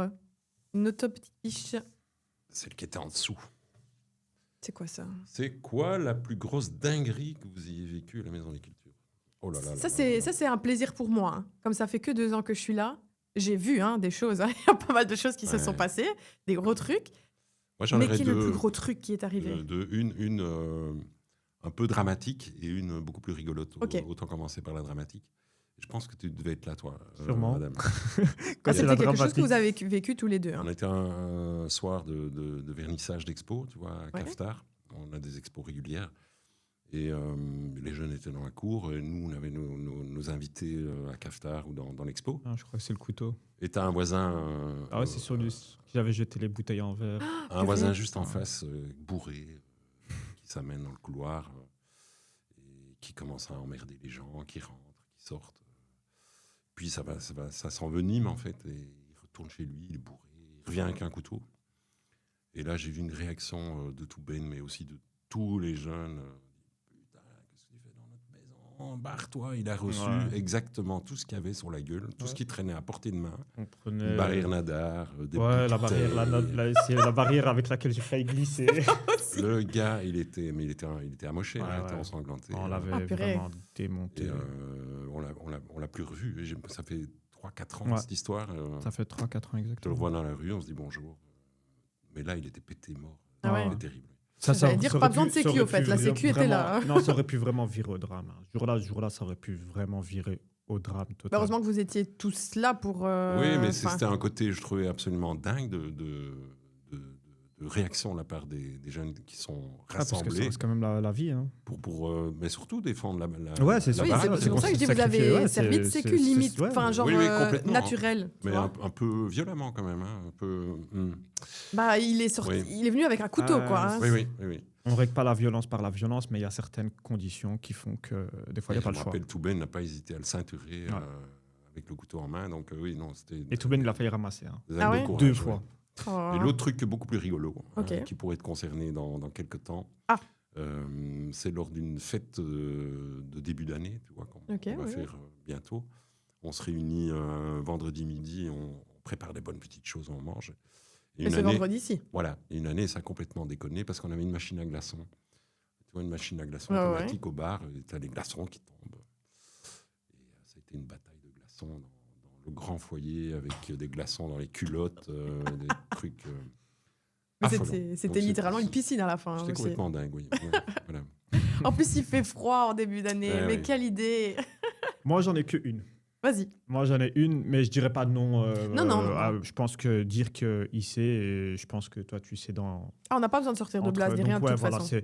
Speaker 1: une autoptiche.
Speaker 2: Celle qui était en dessous.
Speaker 1: C'est quoi ça?
Speaker 2: C'est quoi la plus grosse dinguerie que vous ayez vécue à la Maison des Cultures? Oh là là là
Speaker 1: Ça,
Speaker 2: là là.
Speaker 1: c'est un plaisir pour moi. hein. Comme ça fait que 2 ans que je suis là, j'ai vu des choses. hein. Il y a pas mal de choses qui se
Speaker 2: Ouais.
Speaker 1: sont passées, des gros trucs.
Speaker 2: Moi, j'en
Speaker 1: Mais
Speaker 2: aurais
Speaker 1: quel est le
Speaker 2: deux.
Speaker 1: plus gros truc qui est arrivé?
Speaker 2: Une un peu dramatique et une beaucoup plus rigolote.
Speaker 1: Ok.
Speaker 2: Autant commencer par la dramatique. Je pense que tu devais être là, toi,
Speaker 3: Sûrement.
Speaker 2: madame.
Speaker 3: Quand
Speaker 1: Ah,
Speaker 3: c'est
Speaker 1: c'était
Speaker 3: la
Speaker 1: quelque chose que
Speaker 3: dramatique.
Speaker 1: vous avez vécu tous les deux. hein.
Speaker 2: On était un soir de vernissage d'expo, tu vois, à
Speaker 1: Ouais.
Speaker 2: Cafetard. On a des expos régulières. Et les jeunes étaient dans la cour. Et nous, on avait nos invités à Cafetard ou dans l'expo.
Speaker 3: Ah, je crois que c'est le couteau.
Speaker 2: Et t'as un voisin...
Speaker 3: Ah ouais, c'est sur lui. J'avais jeté les bouteilles en verre.
Speaker 2: un
Speaker 1: purée.
Speaker 2: voisin juste en face, bourré, qui s'amène dans le couloir et qui commence à emmerder les gens, qui rentrent, qui sortent. Puis ça s'envenime en fait. Et il retourne chez lui, il est bourré, il revient avec un couteau. Et là, j'ai vu une réaction de Touben, mais aussi de tous les jeunes. Putain, qu'est-ce que tu fais dans notre maison? Barre-toi. Il a reçu exactement tout ce qu'il y avait sur la gueule, tout ce qui traînait à portée de main.
Speaker 3: On prenait...
Speaker 2: Une barrière nadar, des
Speaker 3: la
Speaker 2: bouteilles.
Speaker 3: barrière, c'est la barrière avec laquelle j'ai failli glisser.
Speaker 2: Le gars, il était amoché, il était ensanglanté.
Speaker 3: On l'avait vraiment démonté.
Speaker 2: Et, on l'a plus revu. Ça fait 3-4 ans, cette histoire.
Speaker 3: Ça fait 3-4 ans,
Speaker 2: Je le
Speaker 3: exactement.
Speaker 2: revois dans la rue, on se dit bonjour. Mais là, il était pété mort.
Speaker 1: Ah ouais.
Speaker 2: C'était terrible.
Speaker 1: J'allais dire pas besoin de sécu, au fait. La sécu était là.
Speaker 3: Non, ça aurait pu vraiment virer au drame. Ce jour-là, ça aurait pu vraiment virer au drame total.
Speaker 1: Heureusement que vous étiez tous là pour...
Speaker 2: Oui, mais c'était un côté, je trouvais, absolument dingue de réaction de la part des jeunes qui sont rassemblés.
Speaker 3: Parce que c'est quand même la vie. Hein.
Speaker 2: Mais surtout défendre la
Speaker 3: c'est
Speaker 1: oui,
Speaker 2: baraque.
Speaker 1: c'est pour ça que je dis vous avez servi de sécu limite, genre naturel.
Speaker 2: Mais un peu violemment quand même. Hein, un peu,
Speaker 1: Bah, il est sorti, il est venu avec un couteau, quoi. Hein.
Speaker 2: Oui.
Speaker 3: On ne règle pas la violence par la violence, mais il y a certaines conditions qui font que des fois, il n'y a pas le choix.
Speaker 2: Je me rappelle, Touben n'a pas hésité à le ceinturer avec le couteau en main. Donc oui, non, c'était...
Speaker 3: Et Touben, il a failli ramasser. Hein.
Speaker 2: Courage,
Speaker 3: 2 fois.
Speaker 1: Oh.
Speaker 2: Et l'autre truc beaucoup plus rigolo, qui pourrait te concerner dans quelques temps, c'est lors d'une fête de début d'année, tu vois, qu'on va faire bientôt. On se réunit un vendredi midi, on prépare des bonnes petites choses, on mange.
Speaker 1: Et ce vendredi-ci.
Speaker 2: Voilà. Et une année, ça a complètement déconné parce qu'on avait une machine à glaçons. Tu vois, une machine à glaçons automatique au bar, et tu as les glaçons qui tombent. Et ça a été une bataille de glaçons dans le grand foyer avec des glaçons dans les culottes, des trucs.
Speaker 1: C'était littéralement une piscine à la fin.
Speaker 2: C'était complètement dingue, oui. Voilà.
Speaker 1: En plus, il fait froid en début d'année. Mais quelle idée!
Speaker 3: Moi, j'en ai qu'une.
Speaker 1: Vas-y.
Speaker 3: Moi, j'en ai une, mais je dirais pas de nom.
Speaker 1: Non.
Speaker 3: Je pense que dire qu'il sait, et je pense que toi, tu sais dans...
Speaker 1: on n'a pas besoin de sortir de blase, ni rien de toute façon.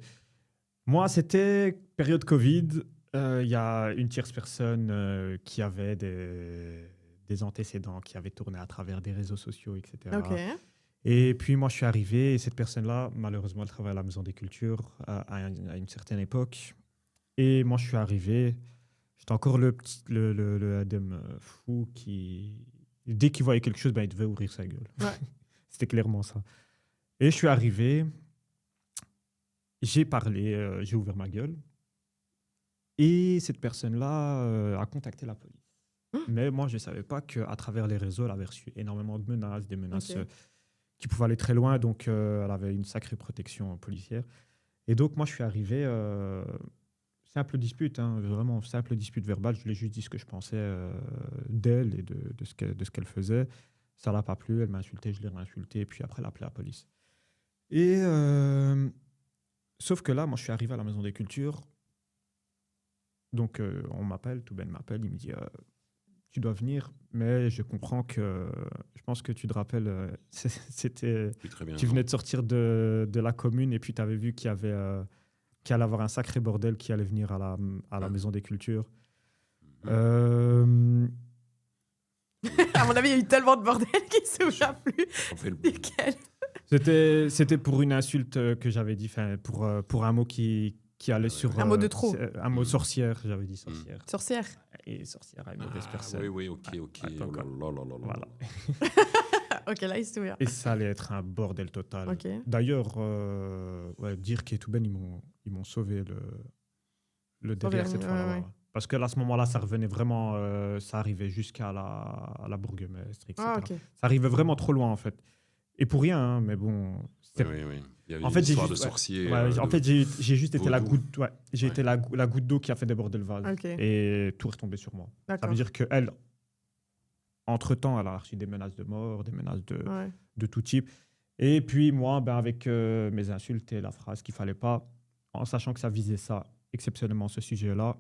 Speaker 3: Moi, c'était période Covid. Il y a une tierce personne qui avait des antécédents, qui avait tourné à travers des réseaux sociaux, etc. Et puis, moi, je suis arrivé, et cette personne-là, malheureusement, elle travaille à la Maison des Cultures à une certaine époque. Et moi, je suis arrivé... J'étais encore le Adam fou qui, dès qu'il voyait quelque chose, il devait ouvrir sa gueule.
Speaker 1: Ouais.
Speaker 3: C'était clairement ça. Et je suis arrivé, j'ai parlé, j'ai ouvert ma gueule. Et cette personne-là a contacté la police. Mais moi, je ne savais pas qu'à travers les réseaux, elle avait reçu énormément de menaces, des menaces qui pouvaient aller très loin. Donc, elle avait une sacrée protection policière. Et donc, moi, je suis arrivé... simple dispute, vraiment simple dispute verbale. Je lui ai juste dit ce que je pensais d'elle et de ce qu'elle faisait. Ça ne l'a pas plu, elle m'a insulté, je l'ai réinsulté, et puis après, elle a appelé la police. Et sauf que là, moi, je suis arrivé à la Maison des Cultures. Donc, on m'appelle, Touben m'appelle, il me dit tu dois venir, mais je comprends que... je pense que tu te rappelles, c'était... Tu venais de sortir de la commune, et puis tu avais vu qu'il y avait... qu'il allait avoir un sacré bordel qui allait venir à la Maison des Cultures.
Speaker 1: À mon avis, il y a eu tellement de bordel qu'il ne se souvient plus.
Speaker 3: C'était pour une insulte que j'avais dit, pour un mot qui allait sur...
Speaker 1: un mot de trop.
Speaker 3: Un mot sorcière, j'avais dit sorcière.
Speaker 1: Sorcière.
Speaker 3: Et sorcière à une mauvaise personne.
Speaker 2: Oui, ok.
Speaker 3: Voilà.
Speaker 1: Ok, là, il se souvient.
Speaker 3: Et ça allait être un bordel total.
Speaker 1: Okay.
Speaker 3: D'ailleurs, dire qu'Et Touben, ils m'ont sauvé le derrière cette fois-là.
Speaker 1: Ouais.
Speaker 3: Parce que là, à ce moment-là, ça revenait vraiment... ça arrivait jusqu'à la bourgmestre, etc.
Speaker 1: Okay.
Speaker 3: Ça arrivait vraiment trop loin, en fait. Et pour rien, mais bon...
Speaker 2: Oui. Il y avait
Speaker 3: en fait,
Speaker 2: une histoire de sorcier.
Speaker 3: En fait, j'ai juste été la goutte... j'ai été la goutte d'eau qui a fait déborder le vase.
Speaker 1: Okay.
Speaker 3: Et tout est retombé sur moi. Ça veut dire qu'elle... Entre-temps, elle a reçu des menaces de mort, des menaces de tout type. Et puis moi, avec mes insultes et la phrase qu'il ne fallait pas, en sachant que ça visait ça, exceptionnellement ce sujet-là,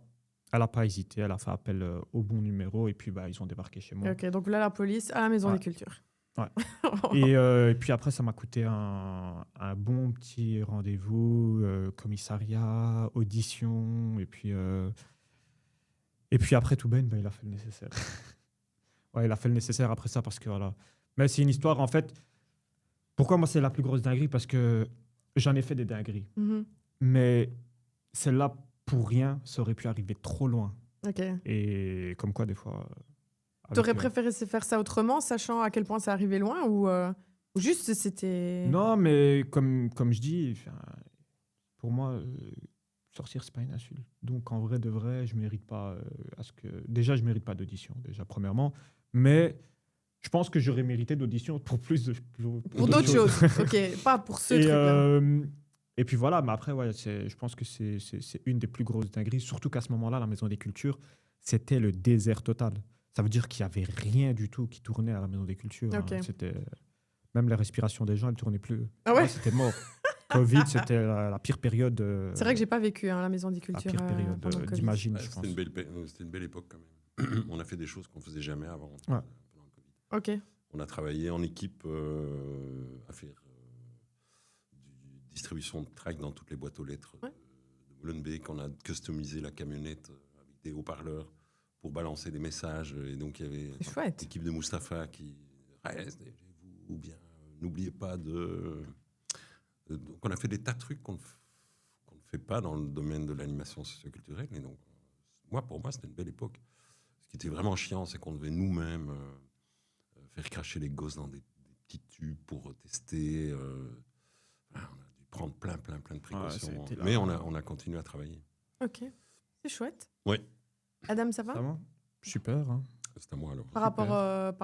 Speaker 3: elle n'a pas hésité, elle a fait appel au bon numéro et puis ils ont débarqué chez moi.
Speaker 1: Ok, donc là, la police à la Maison des Cultures.
Speaker 3: Ouais. et puis après, ça m'a coûté un bon petit rendez-vous, commissariat, audition, et puis après Touben, il a fait le nécessaire. Ouais, il a fait le nécessaire après ça parce que voilà. Mais c'est une histoire, en fait. Pourquoi moi c'est la plus grosse dinguerie? Parce que j'en ai fait des dingueries.
Speaker 1: Mm-hmm.
Speaker 3: Mais celle-là, pour rien, ça aurait pu arriver trop loin.
Speaker 1: Ok.
Speaker 3: Et comme quoi, des fois,
Speaker 1: T'aurais préféré faire ça autrement, sachant à quel point ça arrivait loin ou juste c'était...
Speaker 3: Non, mais comme je dis, pour moi, sortir, c'est pas une insulte. Donc, en vrai de vrai, je mérite pas Déjà, je mérite pas d'audition, déjà, premièrement. Mais je pense que j'aurais mérité d'audition pour plus de...
Speaker 1: Pour d'autres choses. Ok, pas pour ce truc-là.
Speaker 3: Et puis voilà, mais après, ouais, je pense que c'est une des plus grosses dingueries. Surtout qu'à ce moment-là, la Maison des Cultures, c'était le désert total. Ça veut dire qu'il n'y avait rien du tout qui tournait à la Maison des Cultures.
Speaker 1: Ok.
Speaker 3: C'était... Même la respiration des gens, elle ne tournait plus.
Speaker 1: Ah ouais.
Speaker 3: C'était mort. Covid, c'était la pire période.
Speaker 1: C'est vrai que j'ai pas vécu la Maison des
Speaker 3: La
Speaker 1: Cultures.
Speaker 3: pire période
Speaker 1: pendant le Covid.
Speaker 3: d'Imagine,
Speaker 2: Ouais,
Speaker 3: je pense.
Speaker 2: c'était une belle époque quand même. On a fait des choses qu'on faisait jamais avant.
Speaker 3: Ouais.
Speaker 2: Pendant le Covid.
Speaker 1: Ok.
Speaker 2: On a travaillé en équipe à faire distribution de tracts dans toutes les boîtes aux lettres
Speaker 1: Ouais.
Speaker 2: de Molenbeek. On a customisé la camionnette avec des haut-parleurs pour balancer des messages. Et donc, il y avait
Speaker 1: C'est chouette.
Speaker 2: l'équipe de Mustapha qui reste, ou bien n'oubliez pas de... Donc, on a fait des tas de trucs qu'on ne fait pas dans le domaine de l'animation socioculturelle. Et donc, pour moi, c'était une belle époque. Ce qui était vraiment chiant, c'est qu'on devait nous-mêmes faire cracher les gosses dans des petits tubes pour tester. On a dû prendre plein de précautions.
Speaker 3: c'était là.
Speaker 2: Mais on a continué à travailler.
Speaker 1: Ok. C'est chouette.
Speaker 2: Oui.
Speaker 1: Adam, ça va
Speaker 3: Ça va Super. Hein.
Speaker 2: C'est à moi alors.
Speaker 1: par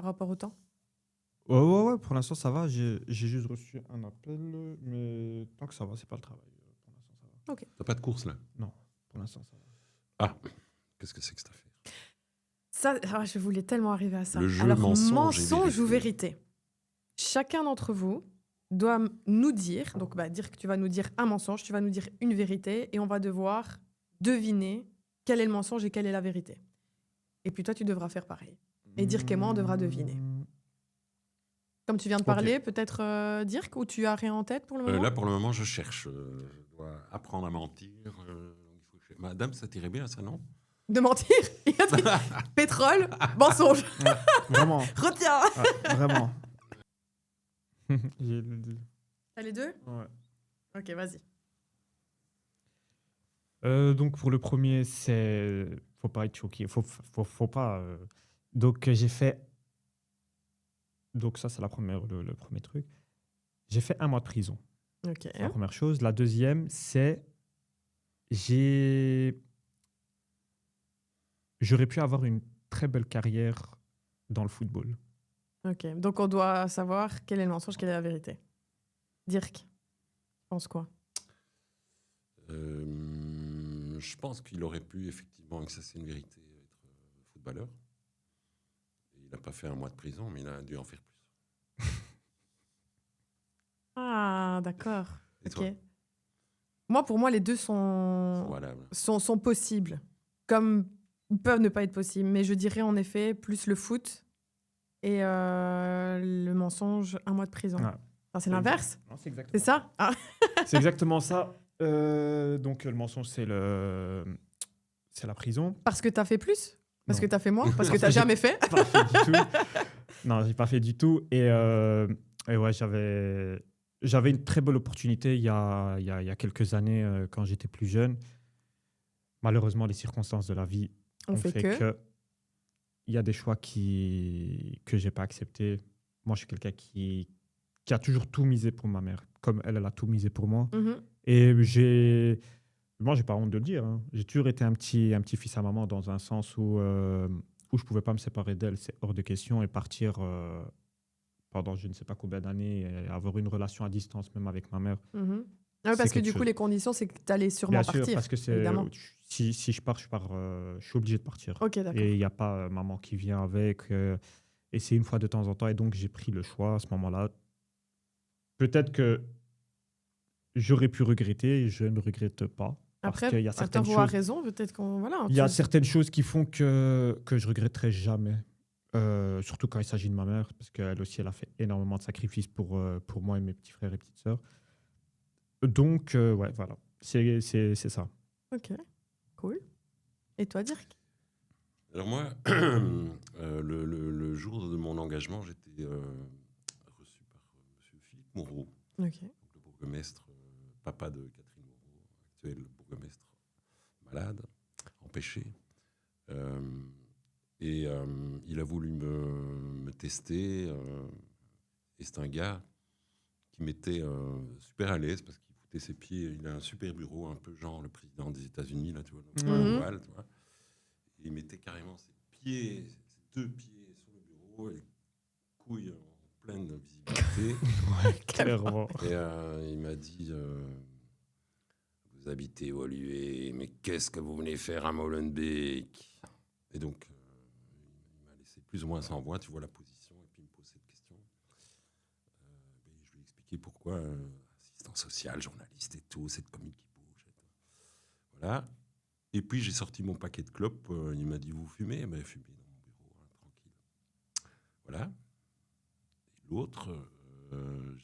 Speaker 1: rapport au temps?
Speaker 3: Ouais, pour l'instant, ça va. J'ai juste reçu un appel, mais tant que ça va, c'est pas le travail. Pour l'instant, ça va.
Speaker 2: T'as pas de course là?
Speaker 3: Non, pour l'instant, ça va.
Speaker 2: Ah, qu'est-ce que c'est que cette affaire?
Speaker 1: Ça, je voulais tellement arriver à ça.
Speaker 2: Le jeu
Speaker 1: Alors,
Speaker 2: mensonge et
Speaker 1: ou vérité. Chacun d'entre vous doit nous dire, donc dire que tu vas nous dire un mensonge, tu vas nous dire une vérité, et on va devoir deviner quel est le mensonge et quelle est la vérité. Et puis toi, tu devras faire pareil. Et Dirk et moi, on devra deviner. Comme tu viens de parler, peut-être Dirk, ou tu as rien en tête pour le moment?
Speaker 2: Là, pour le moment, je cherche. Je dois apprendre à mentir. Madame, ça t'irait bien, ça, non?
Speaker 1: De mentir? Il a dit pétrole, mensonge.
Speaker 3: Ouais, vraiment.
Speaker 1: Retiens.
Speaker 3: Ouais, vraiment.
Speaker 1: T'as les deux?
Speaker 3: Ouais.
Speaker 1: Ok, vas-y.
Speaker 3: Donc pour le premier, faut pas être choqué, faut pas. Donc j'ai fait. Donc ça c'est le premier truc. J'ai fait 1 mois de prison.
Speaker 1: Ok.
Speaker 3: C'est la première chose. La deuxième, c'est j'aurais pu avoir une très belle carrière dans le football.
Speaker 1: Ok. Donc on doit savoir quel est le mensonge, quelle est la vérité. Dirk, tu penses quoi?
Speaker 2: Je pense qu'il aurait pu, effectivement, que ça c'est une vérité, être footballeur. Et il n'a pas fait 1 mois de prison, mais il a dû en faire plus.
Speaker 1: Ah, d'accord.
Speaker 2: Et
Speaker 1: Ok.
Speaker 2: toi?
Speaker 1: Moi, pour moi, les deux
Speaker 2: Voilà.
Speaker 1: sont possibles. Comme ils peuvent ne pas être possibles. Mais je dirais en effet plus le foot et le mensonge, 1 mois de prison.
Speaker 3: Ah.
Speaker 1: Enfin, c'est l'inverse?
Speaker 3: Non, c'est exactement.
Speaker 1: C'est ça? Ah.
Speaker 3: C'est exactement ça. Donc le mensonge, c'est la prison.
Speaker 1: Parce que t'as fait plus? Parce
Speaker 3: Non.
Speaker 1: que t'as fait moins? Parce que
Speaker 3: Parce
Speaker 1: t'as
Speaker 3: que
Speaker 1: jamais fait?
Speaker 3: Pas fait du tout. Non, j'ai pas fait du tout. Et ouais, j'avais une très belle opportunité il y a quelques années quand j'étais plus jeune. Malheureusement, les circonstances de la vie
Speaker 1: On
Speaker 3: ont
Speaker 1: fait
Speaker 3: fait que il y a des choix que j'ai pas acceptés. Moi, je suis quelqu'un qui a toujours tout misé pour ma mère, comme elle a tout misé pour moi.
Speaker 1: Mhm.
Speaker 3: Et moi, j'ai pas honte de le dire. Hein. J'ai toujours été un petit fils à maman dans un sens où je pouvais pas me séparer d'elle, c'est hors de question, et partir pendant je ne sais pas combien d'années, et avoir une relation à distance même avec ma mère.
Speaker 1: Mhm. Ah oui, parce
Speaker 3: C'est
Speaker 1: que du
Speaker 3: quelque
Speaker 1: coup,
Speaker 3: chose.
Speaker 1: les conditions, c'est que t'allais sûrement
Speaker 3: Bien sûr,
Speaker 1: partir.
Speaker 3: parce que
Speaker 1: évidemment.
Speaker 3: si je pars, je suis obligé de partir.
Speaker 1: Ok, d'accord.
Speaker 3: Et il n'y a pas maman qui vient avec. Et c'est une fois de temps en temps. Et donc, j'ai pris le choix à ce moment-là. Peut-être que j'aurais pu regretter, et je ne regrette pas. Parce
Speaker 1: Après,
Speaker 3: qu'il y a
Speaker 1: à
Speaker 3: certaines
Speaker 1: tort ou à
Speaker 3: choses.
Speaker 1: raison, peut-être qu'on... Voilà,
Speaker 3: Il y a certaines choses qui font que je regretterai jamais. Surtout quand il s'agit de ma mère, parce qu'elle aussi, elle a fait énormément de sacrifices pour moi et mes petits frères et petites sœurs. Donc, ouais, voilà. C'est ça.
Speaker 1: Ok, cool. Et toi, Dirk?
Speaker 2: Alors moi, le jour de mon engagement, j'étais reçu par M. Philippe Moreau,
Speaker 1: Ok.
Speaker 2: donc le bourgmestre, papa de Catherine Moreau, actuel bourgmestre malade, empêché. Et il a voulu me tester. Et c'est un gars qui m'était super à l'aise parce qu'il foutait ses pieds. Il a un super bureau, un peu genre le président des États-Unis, là, tu vois. Donc,
Speaker 1: Mhm.
Speaker 2: ovale, tu vois. Et il mettait carrément ses pieds, ses 2 pieds sur le bureau, et couilles en pleine visibilité.
Speaker 3: Clairement.
Speaker 2: Et il m'a dit vous habitez évolué, mais qu'est-ce que vous venez faire à Molenbeek? Et donc, il m'a laissé plus ou moins sans voix, tu vois la position, et puis il me pose cette question. Et je lui ai expliqué pourquoi, assistant social, journaliste et tout, cette commune qui bouge. Et tout. Voilà. Et puis j'ai sorti mon paquet de clopes, il m'a dit vous fumez? Ben, fumez dans mon bureau, hein, tranquille. Voilà. Et l'autre,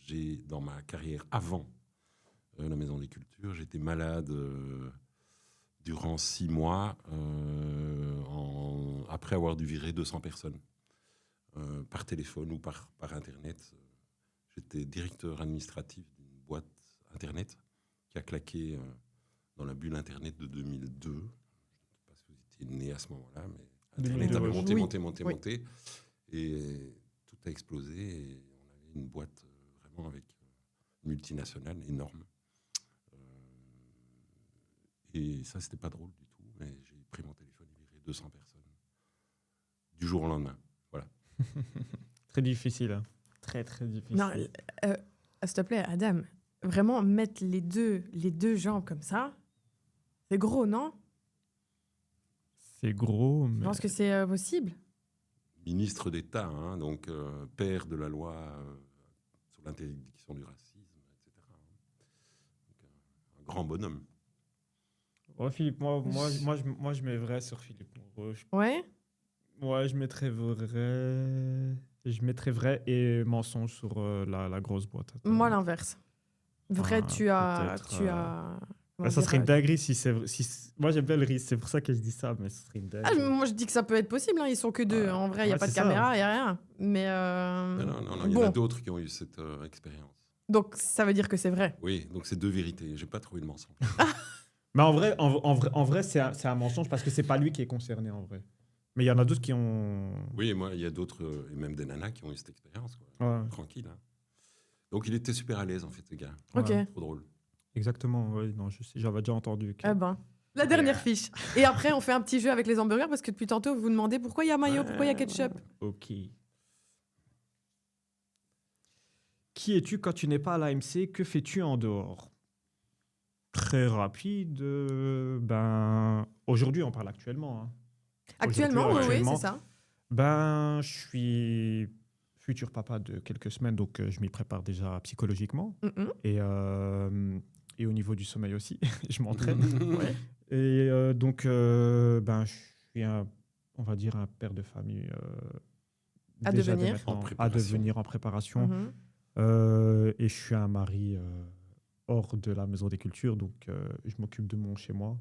Speaker 2: j'ai dans ma carrière avant la Maison des Cultures, j'étais malade durant 6 mois après avoir dû virer 200 personnes par téléphone ou par Internet. J'étais directeur administratif d'une boîte Internet qui a claqué dans la bulle Internet de 2002. Je ne sais pas si vous étiez né à ce moment-là, mais Internet
Speaker 3: 2002,
Speaker 2: avait
Speaker 3: oui.
Speaker 2: monté. Et tout a explosé. Et on avait une boîte vraiment avec une multinationale énorme. Et ça, c'était pas drôle du tout. Mais j'ai pris mon téléphone et viré 200 personnes du jour au lendemain. Voilà.
Speaker 3: Très difficile. Hein. Très, très difficile.
Speaker 1: Non, s'il te plaît, Adam, vraiment mettre les deux jambes comme ça, c'est gros, non?
Speaker 3: C'est gros, mais...
Speaker 1: Je pense que c'est possible.
Speaker 2: Ministre d'État, hein, donc père de la loi sur l'interdiction du racisme, etc. Donc, un grand bonhomme.
Speaker 3: Ouais, Philippe, moi, je mets vrai sur Philippe.
Speaker 1: Ouais.
Speaker 3: Ouais, je mettrais vrai et mensonge sur la grosse boîte.
Speaker 1: Moi, l'inverse. Vrai,
Speaker 3: Ah,
Speaker 1: tu as...
Speaker 3: peut-être,
Speaker 1: comment
Speaker 3: ça
Speaker 1: dire,
Speaker 3: serait une dinguerie si c'est vrai. Moi, j'aime bien le risque, c'est pour ça que je dis ça, mais ce serait une dinguerie.
Speaker 1: moi, je dis que ça peut être possible. Hein. Ils sont que deux. En vrai, il n'y a
Speaker 3: ouais,
Speaker 1: pas de
Speaker 3: c'est ça.
Speaker 1: caméra, il n'y a rien. Mais
Speaker 2: Non, il y en a d'autres qui ont eu cette expérience.
Speaker 1: Donc, ça veut dire que c'est vrai.
Speaker 2: Oui, donc c'est 2 vérités. J'ai pas trouvé de mensonge.
Speaker 3: Mais en vrai c'est un mensonge parce que c'est pas lui qui est concerné en vrai. Mais il y en a d'autres qui ont.
Speaker 2: Oui, et moi, il y a d'autres, et même des nanas qui ont eu cette expérience. Quoi.
Speaker 3: Ouais.
Speaker 2: Tranquille. Hein. Donc il était super à l'aise, en fait, ce gars.
Speaker 1: Ok.
Speaker 3: Ouais.
Speaker 2: Trop drôle.
Speaker 3: Exactement, ouais, non, je sais, j'avais déjà entendu.
Speaker 1: Eh ben, la dernière fiche. Et après, on fait un petit jeu avec les hamburgers parce que depuis tantôt, vous vous demandez pourquoi il y a mayo, pourquoi il y a ketchup.
Speaker 3: Ok. Qui es-tu quand tu n'es pas à l'AMC? Que fais-tu en dehors? Très rapide. Aujourd'hui, on parle actuellement. Hein.
Speaker 1: Actuellement,
Speaker 3: Aujourd'hui,
Speaker 1: oui, c'est ça.
Speaker 3: Je suis futur papa de quelques semaines, donc je m'y prépare déjà psychologiquement.
Speaker 1: Mm-mm.
Speaker 3: Et au niveau du sommeil aussi, je m'entraîne.
Speaker 1: Ouais.
Speaker 3: Et je suis on va dire un père de famille
Speaker 1: À
Speaker 3: déjà
Speaker 1: devenir.
Speaker 3: dès maintenant,
Speaker 2: En
Speaker 3: à
Speaker 2: préparation.
Speaker 3: devenir en préparation.
Speaker 1: Mhm.
Speaker 3: Et je suis un mari hors de la Maison des Cultures, donc je m'occupe de mon chez-moi.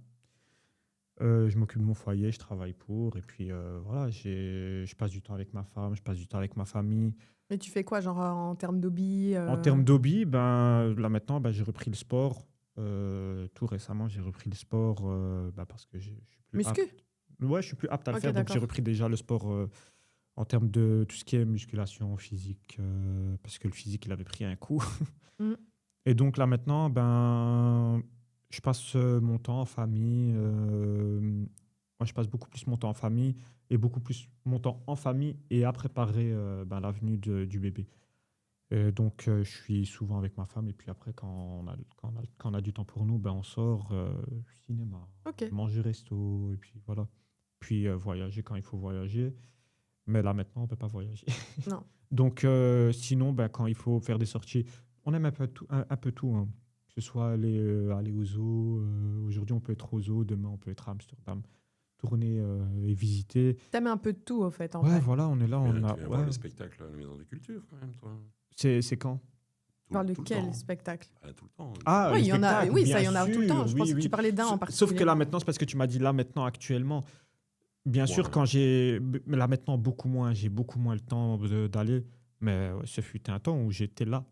Speaker 3: Je m'occupe de mon foyer, je travaille pour. Et puis voilà, je passe du temps avec ma femme, je passe du temps avec ma famille.
Speaker 1: Mais tu fais quoi, genre en termes d'hobby
Speaker 3: En termes d'hobby, là maintenant, j'ai repris le sport. Tout récemment, j'ai repris le sport parce que je suis plus
Speaker 1: Muscu.
Speaker 3: apte. Ouais, je suis plus apte à le
Speaker 1: Ok,
Speaker 3: faire. Donc
Speaker 1: d'accord.
Speaker 3: j'ai repris déjà le sport en termes de tout ce qui est musculation physique, parce que le physique, il avait pris un coup.
Speaker 1: Mm.
Speaker 3: Et donc là maintenant, je passe mon temps en famille. Moi, je passe beaucoup plus mon temps en famille et beaucoup plus mon temps en famille et à préparer la venue du bébé. Donc, je suis souvent avec ma femme et puis après, quand on a du temps pour nous, on sort cinéma,
Speaker 1: Ok.
Speaker 3: manger resto et puis voilà. Puis voyager quand il faut voyager. Mais là, maintenant, on ne peut pas voyager.
Speaker 1: Non.
Speaker 3: Donc, sinon, quand il faut faire des sorties, on aime un peu tout. Hein. Que ce soit aller au zoo. Aujourd'hui, on peut être au zoo. Demain, on peut être à Amsterdam. Tourner et visiter.
Speaker 1: T'aimes un peu de tout, au fait, en
Speaker 3: Ouais,
Speaker 1: vrai.
Speaker 3: voilà, on est là.
Speaker 2: Tu
Speaker 3: On a,
Speaker 2: viens voir
Speaker 3: ouais.
Speaker 2: le spectacle à la Maison des Cultures, quand même, toi.
Speaker 3: C'est quand?
Speaker 1: Tu parles de
Speaker 2: Tout le
Speaker 1: quel
Speaker 2: temps.
Speaker 1: spectacle?
Speaker 2: Tout le temps.
Speaker 3: Ah,
Speaker 1: Oui,
Speaker 3: le
Speaker 1: il y en a.
Speaker 3: spectacle,
Speaker 1: Oui,
Speaker 3: bien
Speaker 1: ça, il y en a tout le temps. Je
Speaker 3: sûr,
Speaker 1: pense que
Speaker 3: oui.
Speaker 1: tu parlais d'un en particulier.
Speaker 3: Sauf que là, maintenant, c'est parce que tu m'as dit là, maintenant, actuellement. Bien sûr,
Speaker 2: Moins.
Speaker 3: mais là, maintenant, beaucoup moins. J'ai beaucoup moins le temps d'aller. Mais ce fut un temps où j'étais là.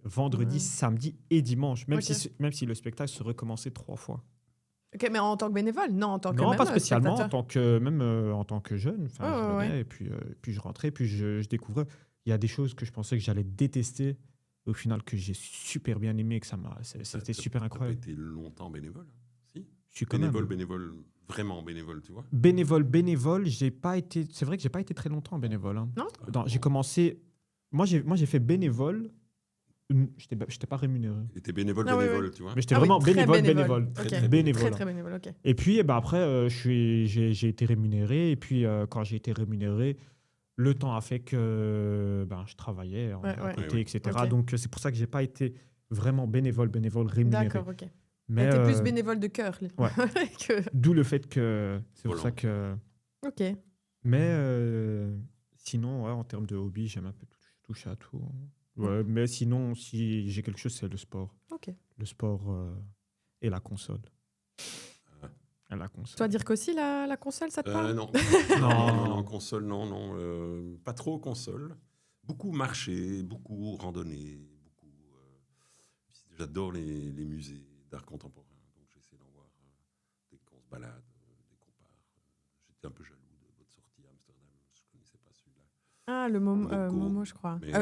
Speaker 3: Vendredi,
Speaker 1: Ouais.
Speaker 3: samedi et dimanche. Même,
Speaker 1: Ok.
Speaker 3: même si le spectacle se recommençait 3 fois.
Speaker 1: Ok, mais en tant que bénévole? Non, en tant que
Speaker 3: Non,
Speaker 1: même
Speaker 3: pas spécialement,
Speaker 1: spectateur.
Speaker 3: en tant que jeune. Enfin,
Speaker 1: Ouais,
Speaker 3: je
Speaker 1: ouais,
Speaker 3: venais, et puis je rentrais, puis je découvrais. Il y a des choses que je pensais que j'allais détester, au final, que j'ai super bien aimé, c'était super
Speaker 2: T'as pas
Speaker 3: incroyable.
Speaker 2: été longtemps bénévole? Si?
Speaker 3: Je suis quand même
Speaker 2: Bénévole, vraiment bénévole, tu vois?
Speaker 3: bénévole. J'ai pas été. C'est vrai que j'ai pas été très longtemps bénévole, hein.
Speaker 1: Non?
Speaker 3: Non, j'ai commencé. Moi, j'ai fait bénévole. J'étais pas rémunéré.
Speaker 2: T'étais bénévole,
Speaker 1: Ah, oui,
Speaker 2: bénévole, tu vois?
Speaker 3: Mais j'étais
Speaker 1: Ah oui,
Speaker 3: vraiment
Speaker 1: très
Speaker 3: bénévole.
Speaker 1: Ok.
Speaker 2: Très
Speaker 3: bénévole.
Speaker 1: Très, très bénévole, ok.
Speaker 3: Et puis, après, j'ai été rémunéré. Et puis, quand j'ai été rémunéré, le temps a fait que je travaillais
Speaker 1: Ouais,
Speaker 3: à
Speaker 1: ouais.
Speaker 3: côté,
Speaker 2: Ouais,
Speaker 3: etc.
Speaker 1: Ok.
Speaker 3: Donc, c'est pour ça que j'ai pas été vraiment bénévole rémunéré.
Speaker 1: D'accord, ok.
Speaker 3: Mais
Speaker 1: T'es plus bénévole de cœur.
Speaker 3: ouais.
Speaker 1: que...
Speaker 3: d'où le fait que c'est pour
Speaker 2: Volant.
Speaker 3: ça que.
Speaker 1: Ok.
Speaker 3: Mais sinon, ouais, en termes de hobby, j'aime un peu toucher à tout. Ouais, mais sinon, si j'ai quelque chose, c'est le sport.
Speaker 1: Ok.
Speaker 3: Le sport et la console.
Speaker 2: Ah.
Speaker 3: Et la console.
Speaker 1: Toi, dire qu'aussi la console, ça te parle?
Speaker 2: Non.
Speaker 3: Non.
Speaker 2: non, console, non. Pas trop console. Beaucoup marché, beaucoup randonnée, beaucoup. J'adore les musées d'art contemporain, donc j'essaie d'en voir dès qu'on se balade, dès qu'on part. J'étais un peu jaloux de votre sortie à Amsterdam, je connaissais pas celui-là.
Speaker 1: Ah, le
Speaker 2: Moco.
Speaker 1: Momo, je crois.
Speaker 2: Mais,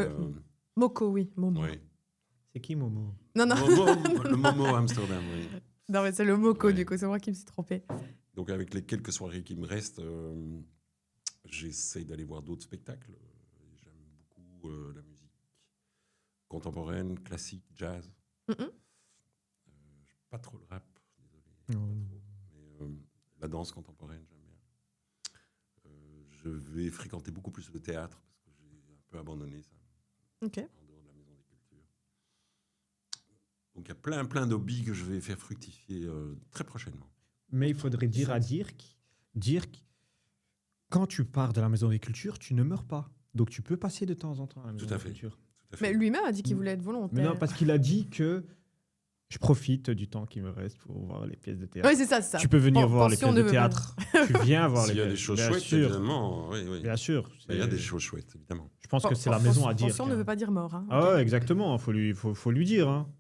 Speaker 1: Moco, oui. Momo.
Speaker 2: ouais.
Speaker 3: C'est qui Momo?
Speaker 1: Non, non.
Speaker 2: Le Momo à Amsterdam, oui.
Speaker 1: Non, mais c'est le Moco,
Speaker 2: Ouais.
Speaker 1: du coup. C'est moi qui me suis trompée.
Speaker 2: Donc avec les quelques soirées qui me restent, j'essaye d'aller voir d'autres spectacles. J'aime beaucoup la musique contemporaine, classique, jazz.
Speaker 1: Mhm.
Speaker 2: Pas trop le rap, désolé.
Speaker 3: Non.
Speaker 2: Pas trop. Mais la danse contemporaine, j'aime bien. Je vais fréquenter beaucoup plus le théâtre parce que j'ai un peu abandonné ça
Speaker 1: Ok.
Speaker 2: en dehors de la Maison des Cultures. Donc il y a plein d'hobbies que je vais faire fructifier très prochainement.
Speaker 3: Mais il faudrait dire à Dirk, quand tu pars de la Maison des Cultures, tu ne meurs pas. Donc tu peux passer de temps en temps à la Maison
Speaker 2: Tout à
Speaker 3: des
Speaker 2: fait.
Speaker 3: Cultures.
Speaker 2: Tout à fait.
Speaker 1: Mais lui-même a dit qu'il voulait être volontaire.
Speaker 3: Mais non, parce qu'il a dit que je profite du temps qui me reste pour voir les pièces de théâtre.
Speaker 1: Oui, c'est ça, c'est ça.
Speaker 3: Tu peux venir voir les
Speaker 1: Pension
Speaker 3: pièces de
Speaker 1: de-
Speaker 3: théâtre. Tu viens voir les
Speaker 2: S'il y a
Speaker 3: pièces.
Speaker 2: des choses
Speaker 3: Bien
Speaker 2: chouettes,
Speaker 3: sûr.
Speaker 2: évidemment. Oui.
Speaker 3: Bien sûr.
Speaker 2: Il y a
Speaker 3: c'est-
Speaker 2: des choses chouettes, évidemment.
Speaker 3: Je pense que c'est la maison à dire.
Speaker 1: Pension ne veut pas dire mort. Hein.
Speaker 3: Ah
Speaker 1: Ok.
Speaker 3: ouais, exactement. Faut lui dire. Hein.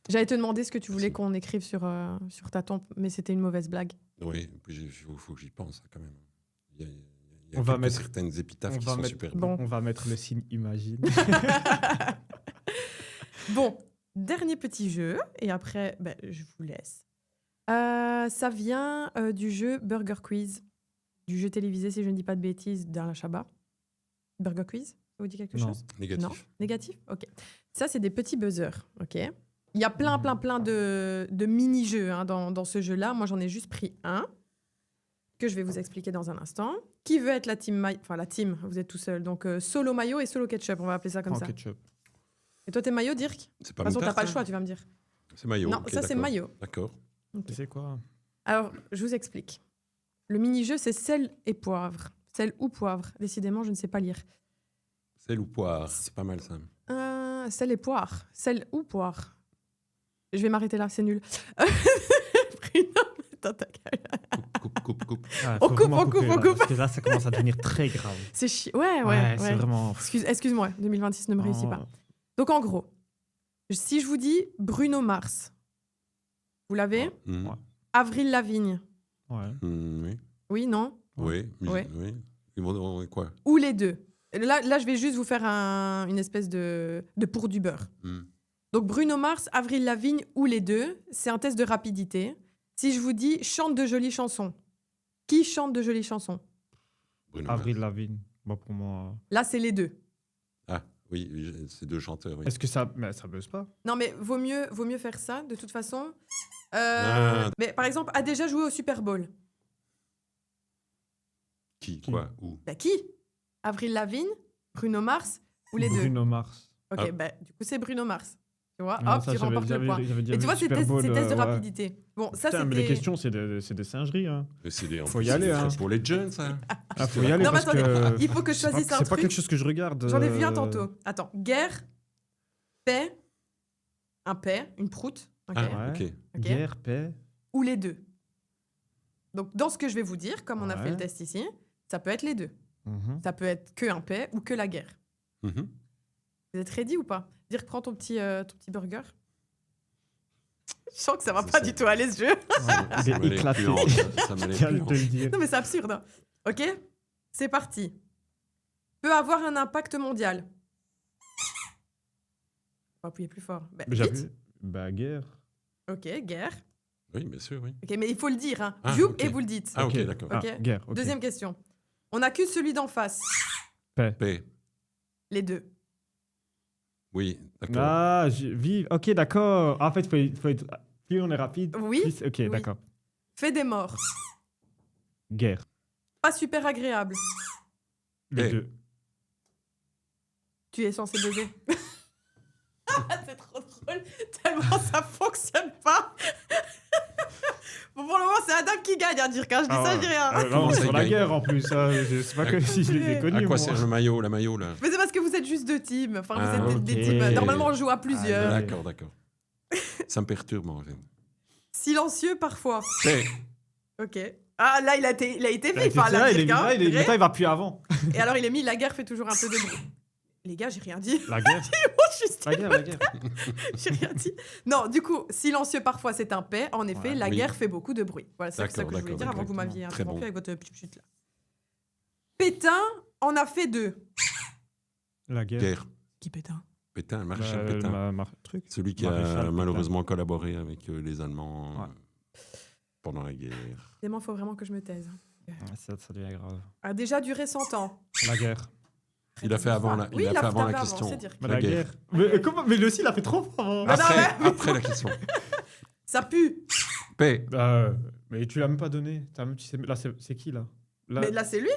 Speaker 1: J'allais te demander ce que tu voulais
Speaker 2: Merci.
Speaker 1: qu'on écrive sur ta tombe, mais c'était une mauvaise blague.
Speaker 2: Oui, puis il faut que j'y pense quand même. Il y a
Speaker 3: On va
Speaker 2: quelques-
Speaker 3: mettre-
Speaker 2: certaines épitaphes
Speaker 3: on
Speaker 2: qui
Speaker 3: va
Speaker 2: sont
Speaker 3: mettre-
Speaker 2: super
Speaker 1: Bon.
Speaker 3: On va mettre le signe imagine.
Speaker 1: Bon, dernier petit jeu, et après, je vous laisse. Ça vient du jeu Burger Quiz, du jeu télévisé, si je ne dis pas de bêtises, d'Alain Chabat. Burger Quiz, ça vous dit quelque
Speaker 3: Non.
Speaker 1: chose?
Speaker 2: négatif.
Speaker 1: Non? Négatif? Ok. Ça, c'est des petits buzzers, ok? Il y a plein de mini-jeux hein, dans ce jeu-là. Moi, j'en ai juste pris un que je vais vous expliquer dans un instant. Qui veut être la team maillot? Enfin, la team, vous êtes tout seul. Donc, solo maillot et solo ketchup, on va appeler ça comme
Speaker 3: En
Speaker 1: ça.
Speaker 3: ketchup.
Speaker 1: Et toi, t'es maillot, Dirk? De
Speaker 2: C'est pas
Speaker 1: toute façon, t'as
Speaker 2: moutarde,
Speaker 1: pas le
Speaker 2: ça
Speaker 1: choix, tu vas me dire.
Speaker 2: C'est maillot.
Speaker 1: Non,
Speaker 2: ok,
Speaker 1: ça, c'est
Speaker 2: d'accord.
Speaker 1: maillot.
Speaker 2: D'accord.
Speaker 1: Ok.
Speaker 3: Tu sais quoi?
Speaker 1: Alors, je vous explique. Le mini-jeu, c'est sel et poivre. Sel ou poivre. Décidément, je ne sais pas lire.
Speaker 2: Sel ou poire, c'est pas mal ça.
Speaker 1: Sel et poire. Sel ou poire. Je vais m'arrêter là, c'est nul. Bruno, attends, ta gueule.
Speaker 2: Coupe.
Speaker 3: Ah,
Speaker 1: On
Speaker 3: faut
Speaker 1: coupe,
Speaker 3: vraiment
Speaker 1: on coupe,
Speaker 3: couper,
Speaker 1: on
Speaker 3: là,
Speaker 1: coupe.
Speaker 3: Parce que là, ça commence à devenir très grave.
Speaker 1: C'est chiant. Ouais.
Speaker 3: C'est vraiment.
Speaker 1: Excuse-moi, 2026 ne me réussit
Speaker 3: Oh.
Speaker 1: pas. Donc, en gros, si je vous dis Bruno Mars, vous l'avez?
Speaker 2: Mhm.
Speaker 3: Ouais.
Speaker 1: Avril Lavigne.
Speaker 3: Ouais.
Speaker 2: Oui.
Speaker 1: Oui, non?
Speaker 2: Oui.
Speaker 1: Ouais.
Speaker 2: Oui. Ils vont quoi?
Speaker 1: Ou les deux. Là, je vais juste vous faire une espèce de pour du beurre.
Speaker 2: Mhm.
Speaker 1: Donc Bruno Mars, Avril Lavigne ou les deux, c'est un test de rapidité. Si je vous dis chante de jolies chansons, qui chante de jolies chansons?
Speaker 2: Bruno
Speaker 3: Avril
Speaker 2: Mars.
Speaker 3: Lavigne. Bon, pour moi.
Speaker 1: Là, c'est les deux.
Speaker 2: Ah, oui, c'est deux chanteurs. Oui.
Speaker 3: Est-ce que ça. Mais ça buzz pas?
Speaker 1: Non, mais vaut mieux faire ça, de toute façon.
Speaker 2: Ah.
Speaker 1: Mais par exemple, a déjà joué au Super Bowl.
Speaker 2: Qui, quoi, où?
Speaker 1: Bah, qui? Avril Lavigne, Bruno Mars ou les deux?
Speaker 3: Bruno Mars.
Speaker 1: Ok,
Speaker 2: Ah.
Speaker 1: du coup, c'est Bruno Mars. Tu vois,
Speaker 3: Ah,
Speaker 1: hop,
Speaker 3: ça,
Speaker 1: tu
Speaker 3: j'avais-
Speaker 1: remportes le
Speaker 3: j'avais-
Speaker 1: point.
Speaker 3: j'avais déjà
Speaker 1: Et tu
Speaker 3: vu
Speaker 1: vois,
Speaker 3: le
Speaker 1: c'est
Speaker 3: Super
Speaker 1: test,
Speaker 3: Bowl,
Speaker 1: c'est test de
Speaker 3: ouais.
Speaker 1: rapidité. Bon, ça,
Speaker 3: Putain, mais les
Speaker 1: c'était...
Speaker 3: questions, c'est des singeries. Hein.
Speaker 2: Mais c'est en
Speaker 3: Faut
Speaker 2: plus,
Speaker 3: y aller,
Speaker 2: c'est
Speaker 3: hein.
Speaker 2: fait pour les jeunes, ça.
Speaker 3: Ah, faut y aller
Speaker 1: Non, mais
Speaker 3: parce que.
Speaker 1: attendez, il faut que je
Speaker 3: c'est pas-
Speaker 1: choisisse un
Speaker 3: C'est pas
Speaker 1: truc.
Speaker 3: quelque chose que je regarde.
Speaker 1: J'en ai vu un tantôt. Attends, guerre, paix, un paix, une proute, ok,
Speaker 2: Ah, ok.
Speaker 1: ok,
Speaker 3: Guerre, paix.
Speaker 1: ou les deux. Donc, dans ce que je vais vous dire, comme on a
Speaker 3: Ouais.
Speaker 1: fait le test ici, ça peut être les deux.
Speaker 3: Mhm.
Speaker 1: Ça peut être que un paix ou que la guerre.
Speaker 2: Mhm.
Speaker 1: Vous êtes ready ou pas? Dirk, prends ton petit burger. Je sens que ça va
Speaker 2: C'est
Speaker 1: pas
Speaker 2: ça.
Speaker 1: du tout aller ce jeu.
Speaker 3: Il
Speaker 2: Ça
Speaker 3: est
Speaker 2: m'allait
Speaker 3: éclaté.
Speaker 2: plus en- ça m'allait
Speaker 3: Je viens
Speaker 2: plus
Speaker 3: de
Speaker 2: en-
Speaker 3: te le dire.
Speaker 1: Non, mais c'est absurde. Hein. Ok, c'est parti. Peut avoir un impact mondial. Faut appuyer plus fort. Bah,
Speaker 3: J'ai
Speaker 1: vite.
Speaker 3: vu. Bah, guerre.
Speaker 1: Ok, guerre.
Speaker 2: Oui, bien sûr, oui.
Speaker 1: Ok, mais il faut le dire. Hein.
Speaker 2: Ah,
Speaker 1: Youp,
Speaker 2: ok.
Speaker 1: et vous le dites.
Speaker 2: Ah, ok, d'accord.
Speaker 3: Ah,
Speaker 1: Ok.
Speaker 3: guerre. ok.
Speaker 1: Deuxième question. On accuse celui d'en face.
Speaker 2: Paix.
Speaker 1: Les deux.
Speaker 2: Oui, d'accord.
Speaker 3: Ah, vive. Ok, d'accord. En fait, faut être. Plus on est rapide.
Speaker 1: Oui.
Speaker 3: plus- Ok,
Speaker 1: Oui.
Speaker 3: d'accord.
Speaker 1: Fait des morts.
Speaker 3: Guerre.
Speaker 1: Pas super agréable.
Speaker 3: Les
Speaker 2: Eh.
Speaker 3: deux.
Speaker 1: Tu es censé baiser. C'est trop drôle. Tellement ça fonctionne pas. Bon, pour le moment, c'est Adam qui gagne, hein, dire quand je dis ça, je dis rien.
Speaker 3: Non,
Speaker 2: Comment ça,
Speaker 3: sur
Speaker 2: il
Speaker 3: la
Speaker 2: gagne
Speaker 3: guerre en plus. C'est pas que si je les ai connus.
Speaker 2: À quoi
Speaker 3: moi.
Speaker 2: sert le maillot, la maillot, là
Speaker 1: Mais c'est parce que vous êtes juste deux teams. Enfin, vous
Speaker 2: Ah,
Speaker 1: êtes des
Speaker 3: ok.
Speaker 1: teams. Normalement, on joue à plusieurs.
Speaker 3: Ah,
Speaker 2: D'accord, d'accord. Ça me perturbe, en fait.
Speaker 1: Silencieux parfois.
Speaker 2: Paix.
Speaker 1: Ok. Ah, là, il a été
Speaker 3: Là,
Speaker 1: vif, hein, là,
Speaker 3: il est
Speaker 1: quelqu'un,
Speaker 3: là, il est
Speaker 1: vrai.
Speaker 3: là, il va plus avant.
Speaker 1: Et alors, il est mis la guerre fait toujours un peu de bruit. Les gars, j'ai rien dit.
Speaker 3: La guerre.
Speaker 1: Juste,
Speaker 3: La guerre, la guerre.
Speaker 1: j'ai rien dit. Non, du coup, silencieux parfois, c'est un paix. En effet,
Speaker 3: Ouais,
Speaker 1: la
Speaker 2: oui.
Speaker 1: guerre fait beaucoup de bruit. Voilà, c'est ça
Speaker 2: D'accord,
Speaker 1: que je voulais
Speaker 2: d'accord,
Speaker 1: dire avant que vous
Speaker 3: exactement.
Speaker 1: m'aviez
Speaker 2: Très
Speaker 1: interrompu
Speaker 2: bon.
Speaker 1: avec votre petite chute là. Pétain en a fait deux.
Speaker 3: La guerre.
Speaker 2: Guerre.
Speaker 1: Qui Pétain?
Speaker 2: Pétain, le maréchal Pétain.
Speaker 3: Truc.
Speaker 2: Celui qui
Speaker 3: Maréchal
Speaker 2: a
Speaker 3: Pétain.
Speaker 2: malheureusement collaboré avec les Allemands
Speaker 3: Ouais.
Speaker 2: pendant la guerre.
Speaker 1: Dément, faut vraiment que je me taise.
Speaker 3: Ça devient grave.
Speaker 1: A déjà duré 100 ans.
Speaker 3: La guerre.
Speaker 2: Il a fait avant la,
Speaker 1: Oui,
Speaker 2: il a fait avant la
Speaker 1: fait
Speaker 2: question.
Speaker 1: c'est dire.
Speaker 3: Mais
Speaker 2: La
Speaker 3: la
Speaker 2: guerre.
Speaker 3: guerre. Mais, comment mais lui aussi, il a fait trop fort avant.
Speaker 1: Mais non,
Speaker 2: Après la question.
Speaker 1: Ça pue.
Speaker 2: Paix.
Speaker 3: Mais tu l'as même pas donné. Tu sais, là, c'est qui là,
Speaker 1: Mais là, c'est lui.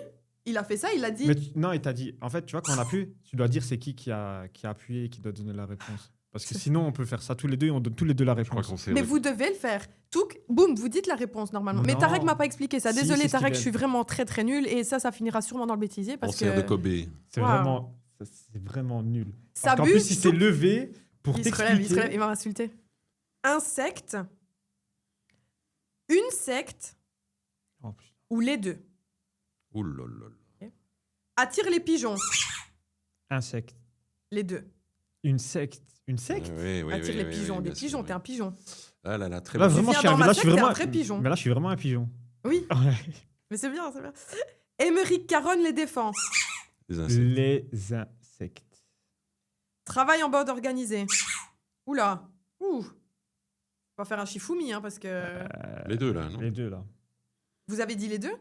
Speaker 1: Il a fait ça, il a dit.
Speaker 3: Mais non, il t'a dit. En fait, tu vois, quand on appuie, tu dois dire c'est qui a appuyé et qui doit donner la réponse. Parce que sinon, on peut faire ça tous les deux et on donne tous les deux la
Speaker 2: Je crois
Speaker 3: réponse.
Speaker 2: qu'on s'est.
Speaker 1: Mais vous devez le faire. Touc, boum, vous dites la réponse normalement. Mais
Speaker 3: Non.
Speaker 1: Tarek m'a pas expliqué ça.
Speaker 3: Si, c'est
Speaker 1: Désolé
Speaker 3: ce
Speaker 1: Tarek,
Speaker 3: qu'il
Speaker 1: je suis vraiment très très nul et ça finira sûrement dans le bêtisier
Speaker 2: On
Speaker 1: parce
Speaker 2: sert de
Speaker 1: que
Speaker 2: Kobe.
Speaker 3: C'est
Speaker 1: Waouh.
Speaker 3: vraiment nul.
Speaker 1: ça
Speaker 3: Parce qu'en
Speaker 1: bute.
Speaker 3: plus, il s'est levé pour
Speaker 1: Il se relève,
Speaker 3: t'expliquer.
Speaker 1: il va m'insulter. Insecte, une secte
Speaker 3: Oh, putain.
Speaker 1: ou les deux.
Speaker 2: Ouh là là là.
Speaker 1: Attire les pigeons,
Speaker 3: Insecte.
Speaker 1: les deux.
Speaker 3: Une secte. Une secte.
Speaker 2: Oui, oui,
Speaker 1: Attire
Speaker 2: oui,
Speaker 1: les
Speaker 2: oui,
Speaker 1: pigeons,
Speaker 2: oui,
Speaker 1: des
Speaker 2: bien sûr,
Speaker 1: pigeons,
Speaker 2: oui.
Speaker 1: t'es un pigeon.
Speaker 2: Ah là là, très
Speaker 3: Là,
Speaker 2: bon.
Speaker 3: vraiment,
Speaker 1: viens
Speaker 3: je suis
Speaker 1: dans ma
Speaker 3: là, je suis
Speaker 1: secte, t'es
Speaker 3: vraiment
Speaker 1: un vrai pigeon.
Speaker 3: Mais là, je suis vraiment un pigeon.
Speaker 1: Oui,
Speaker 3: Ouais.
Speaker 1: mais c'est bien, c'est bien. Émeric Caron les défend.
Speaker 2: Les insectes.
Speaker 3: Les insectes.
Speaker 1: Travail en bande organisée. Oula, ouh. On va faire un chifoumi, hein, parce que...
Speaker 2: Les deux, là, non
Speaker 3: Les deux, là.
Speaker 1: Vous avez dit les deux?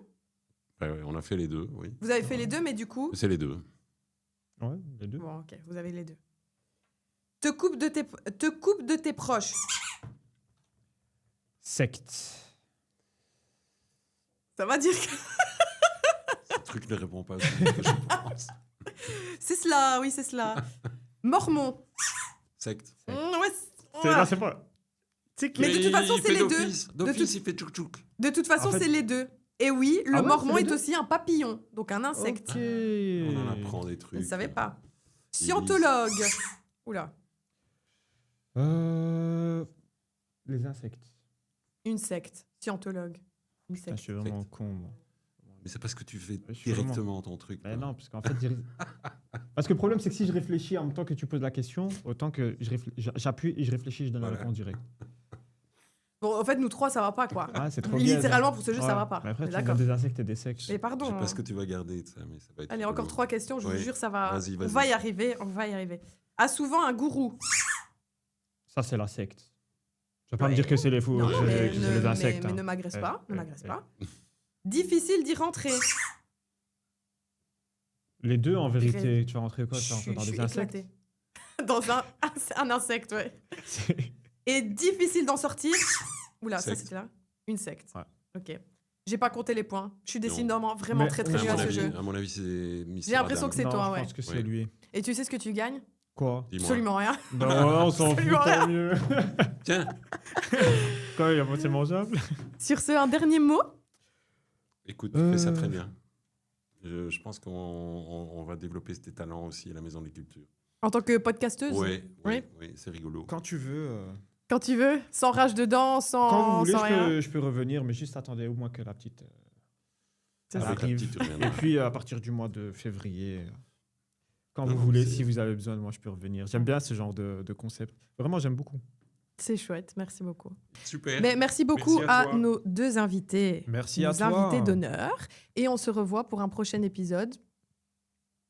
Speaker 2: Ouais, ouais, on a fait les deux, oui.
Speaker 1: Vous avez fait les deux, mais du coup...
Speaker 2: C'est les deux.
Speaker 3: Ouais, les deux.
Speaker 1: Bon, ok, vous avez les deux. Te coupe de tes proches.
Speaker 3: Secte.
Speaker 1: Ça va dire que...
Speaker 2: Ce truc ne répond pas à ce que je pense.
Speaker 1: C'est cela, oui, c'est cela. Mormon.
Speaker 2: Secte.
Speaker 1: Ouais,
Speaker 3: Là, c'est pas. C'est
Speaker 1: Mais de toute façon,
Speaker 2: Il
Speaker 1: c'est
Speaker 2: fait
Speaker 1: les deux.
Speaker 2: d'office.
Speaker 1: De
Speaker 2: D'office,
Speaker 1: toute-
Speaker 2: il fait tchouk-tchouk.
Speaker 1: De toute façon,
Speaker 3: En fait-
Speaker 1: c'est les deux. Et oui, le
Speaker 3: Ah ouais,
Speaker 1: mormon
Speaker 3: c'est
Speaker 1: est
Speaker 3: les deux
Speaker 1: aussi un papillon, donc un insecte.
Speaker 3: Ok.
Speaker 2: On en apprend des
Speaker 1: Je
Speaker 2: trucs.
Speaker 1: ne savais pas.
Speaker 2: Ils
Speaker 1: Scientologue. Oula,
Speaker 3: Les insectes.
Speaker 1: une secte. Scientologue. Une
Speaker 3: Putain, je
Speaker 1: secte.
Speaker 3: suis vraiment con, moi.
Speaker 2: Mais c'est parce que tu fais
Speaker 3: Je suis
Speaker 2: directement ton truc.
Speaker 3: Mais
Speaker 2: quoi.
Speaker 3: non, parce qu'en fait, parce que le problème, c'est que si je réfléchis en même temps que tu poses la question, autant que j'appuie et je réfléchis, je donne
Speaker 2: Voilà.
Speaker 3: la réponse directe.
Speaker 1: Bon, en fait, nous trois, ça va pas, quoi.
Speaker 3: Ah, c'est trop gaze,
Speaker 1: Littéralement,
Speaker 3: hein.
Speaker 1: pour ce jeu,
Speaker 3: Ouais.
Speaker 1: ça va pas.
Speaker 3: Mais après,
Speaker 1: Mais
Speaker 3: tu
Speaker 1: d'accord.
Speaker 3: regardes des insectes et des sectes.
Speaker 1: Mais pardon.
Speaker 2: Je sais pas
Speaker 1: hein.
Speaker 2: ce que tu vas garder de ça, mais ça va être.
Speaker 1: Allez, encore
Speaker 2: rigolo.
Speaker 1: 3 questions, je vous
Speaker 2: Oui.
Speaker 1: jure, ça va.
Speaker 2: Vas-y,
Speaker 1: On
Speaker 2: vas-y.
Speaker 1: va y arriver, on va y arriver. A souvent un gourou.
Speaker 3: Ça, c'est la secte. Tu vas pas
Speaker 1: Ouais.
Speaker 3: me dire que c'est les fous,
Speaker 1: Non,
Speaker 3: que c'est
Speaker 1: mais,
Speaker 3: les insectes.
Speaker 1: mais
Speaker 3: hein.
Speaker 1: ne m'agresse pas, ne
Speaker 3: Eh,
Speaker 1: m'agresse
Speaker 3: eh,
Speaker 1: pas. Difficile d'y rentrer.
Speaker 3: Les deux, en vérité,
Speaker 1: Très-
Speaker 3: tu vas rentrer quoi? Tu vas rentrer dans
Speaker 1: Je
Speaker 3: des
Speaker 1: suis
Speaker 3: insectes?
Speaker 1: éclatée. Dans un insecte, ouais.
Speaker 3: C'est-
Speaker 1: Et difficile d'en sortir. Oula, ça
Speaker 2: Secte.
Speaker 1: c'était là. Une secte.
Speaker 3: Ouais.
Speaker 1: Ok. J'ai pas compté les points. Je suis décidément
Speaker 3: Mais-
Speaker 1: vraiment très très
Speaker 3: mais
Speaker 1: nulle
Speaker 2: À
Speaker 1: à
Speaker 2: mon
Speaker 1: ce
Speaker 2: avis,
Speaker 1: jeu.
Speaker 2: à mon avis, c'est Mr.
Speaker 1: J'ai l'impression
Speaker 2: Adam.
Speaker 1: que c'est
Speaker 3: Non,
Speaker 1: toi,
Speaker 3: je
Speaker 1: ouais.
Speaker 3: pense que c'est
Speaker 2: Ouais.
Speaker 3: lui.
Speaker 1: Et tu sais ce que tu gagnes?
Speaker 3: Quoi?
Speaker 2: Dis-moi.
Speaker 1: Absolument rien.
Speaker 3: Ben voilà, on s'en fout,
Speaker 1: Absolument rien.
Speaker 3: tant mieux.
Speaker 2: Tiens,
Speaker 3: Quoi, c'est mangeable?
Speaker 1: Sur ce, un dernier mot.
Speaker 2: écoute, tu fais ça très bien. Je pense qu'on va développer tes talents aussi à la Maison des Cultures.
Speaker 1: En tant que podcasteuse.
Speaker 2: Oui,
Speaker 1: Oui.
Speaker 2: c'est rigolo.
Speaker 3: Quand tu veux.
Speaker 1: Quand tu veux. Sans rage dedans, sans,
Speaker 3: Quand vous voulez,
Speaker 1: sans rien.
Speaker 3: je peux revenir, mais juste attendez au moins que la petite.
Speaker 1: C'est
Speaker 3: elle
Speaker 1: ça.
Speaker 2: Avec la
Speaker 3: arrive.
Speaker 2: petite, tu
Speaker 3: Et
Speaker 2: reviendras.
Speaker 3: puis, à partir du mois de février, quand
Speaker 2: Non,
Speaker 3: vous voulez,
Speaker 2: c'est-
Speaker 3: si vous avez besoin de moi, je peux revenir. J'aime bien ce genre de concept. Vraiment, j'aime beaucoup.
Speaker 1: C'est chouette, merci beaucoup.
Speaker 2: Super.
Speaker 1: Mais merci beaucoup
Speaker 2: Merci à
Speaker 1: à
Speaker 2: toi.
Speaker 1: nos deux invités.
Speaker 3: Merci
Speaker 1: nos
Speaker 3: à toi.
Speaker 1: invités d'honneur. Et on se revoit pour un prochain épisode.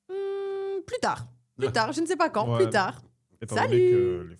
Speaker 1: Plus tard. Plus tard, je ne sais pas quand,
Speaker 3: Ouais.
Speaker 1: plus tard.
Speaker 3: Étant donné
Speaker 1: Salut.
Speaker 3: que les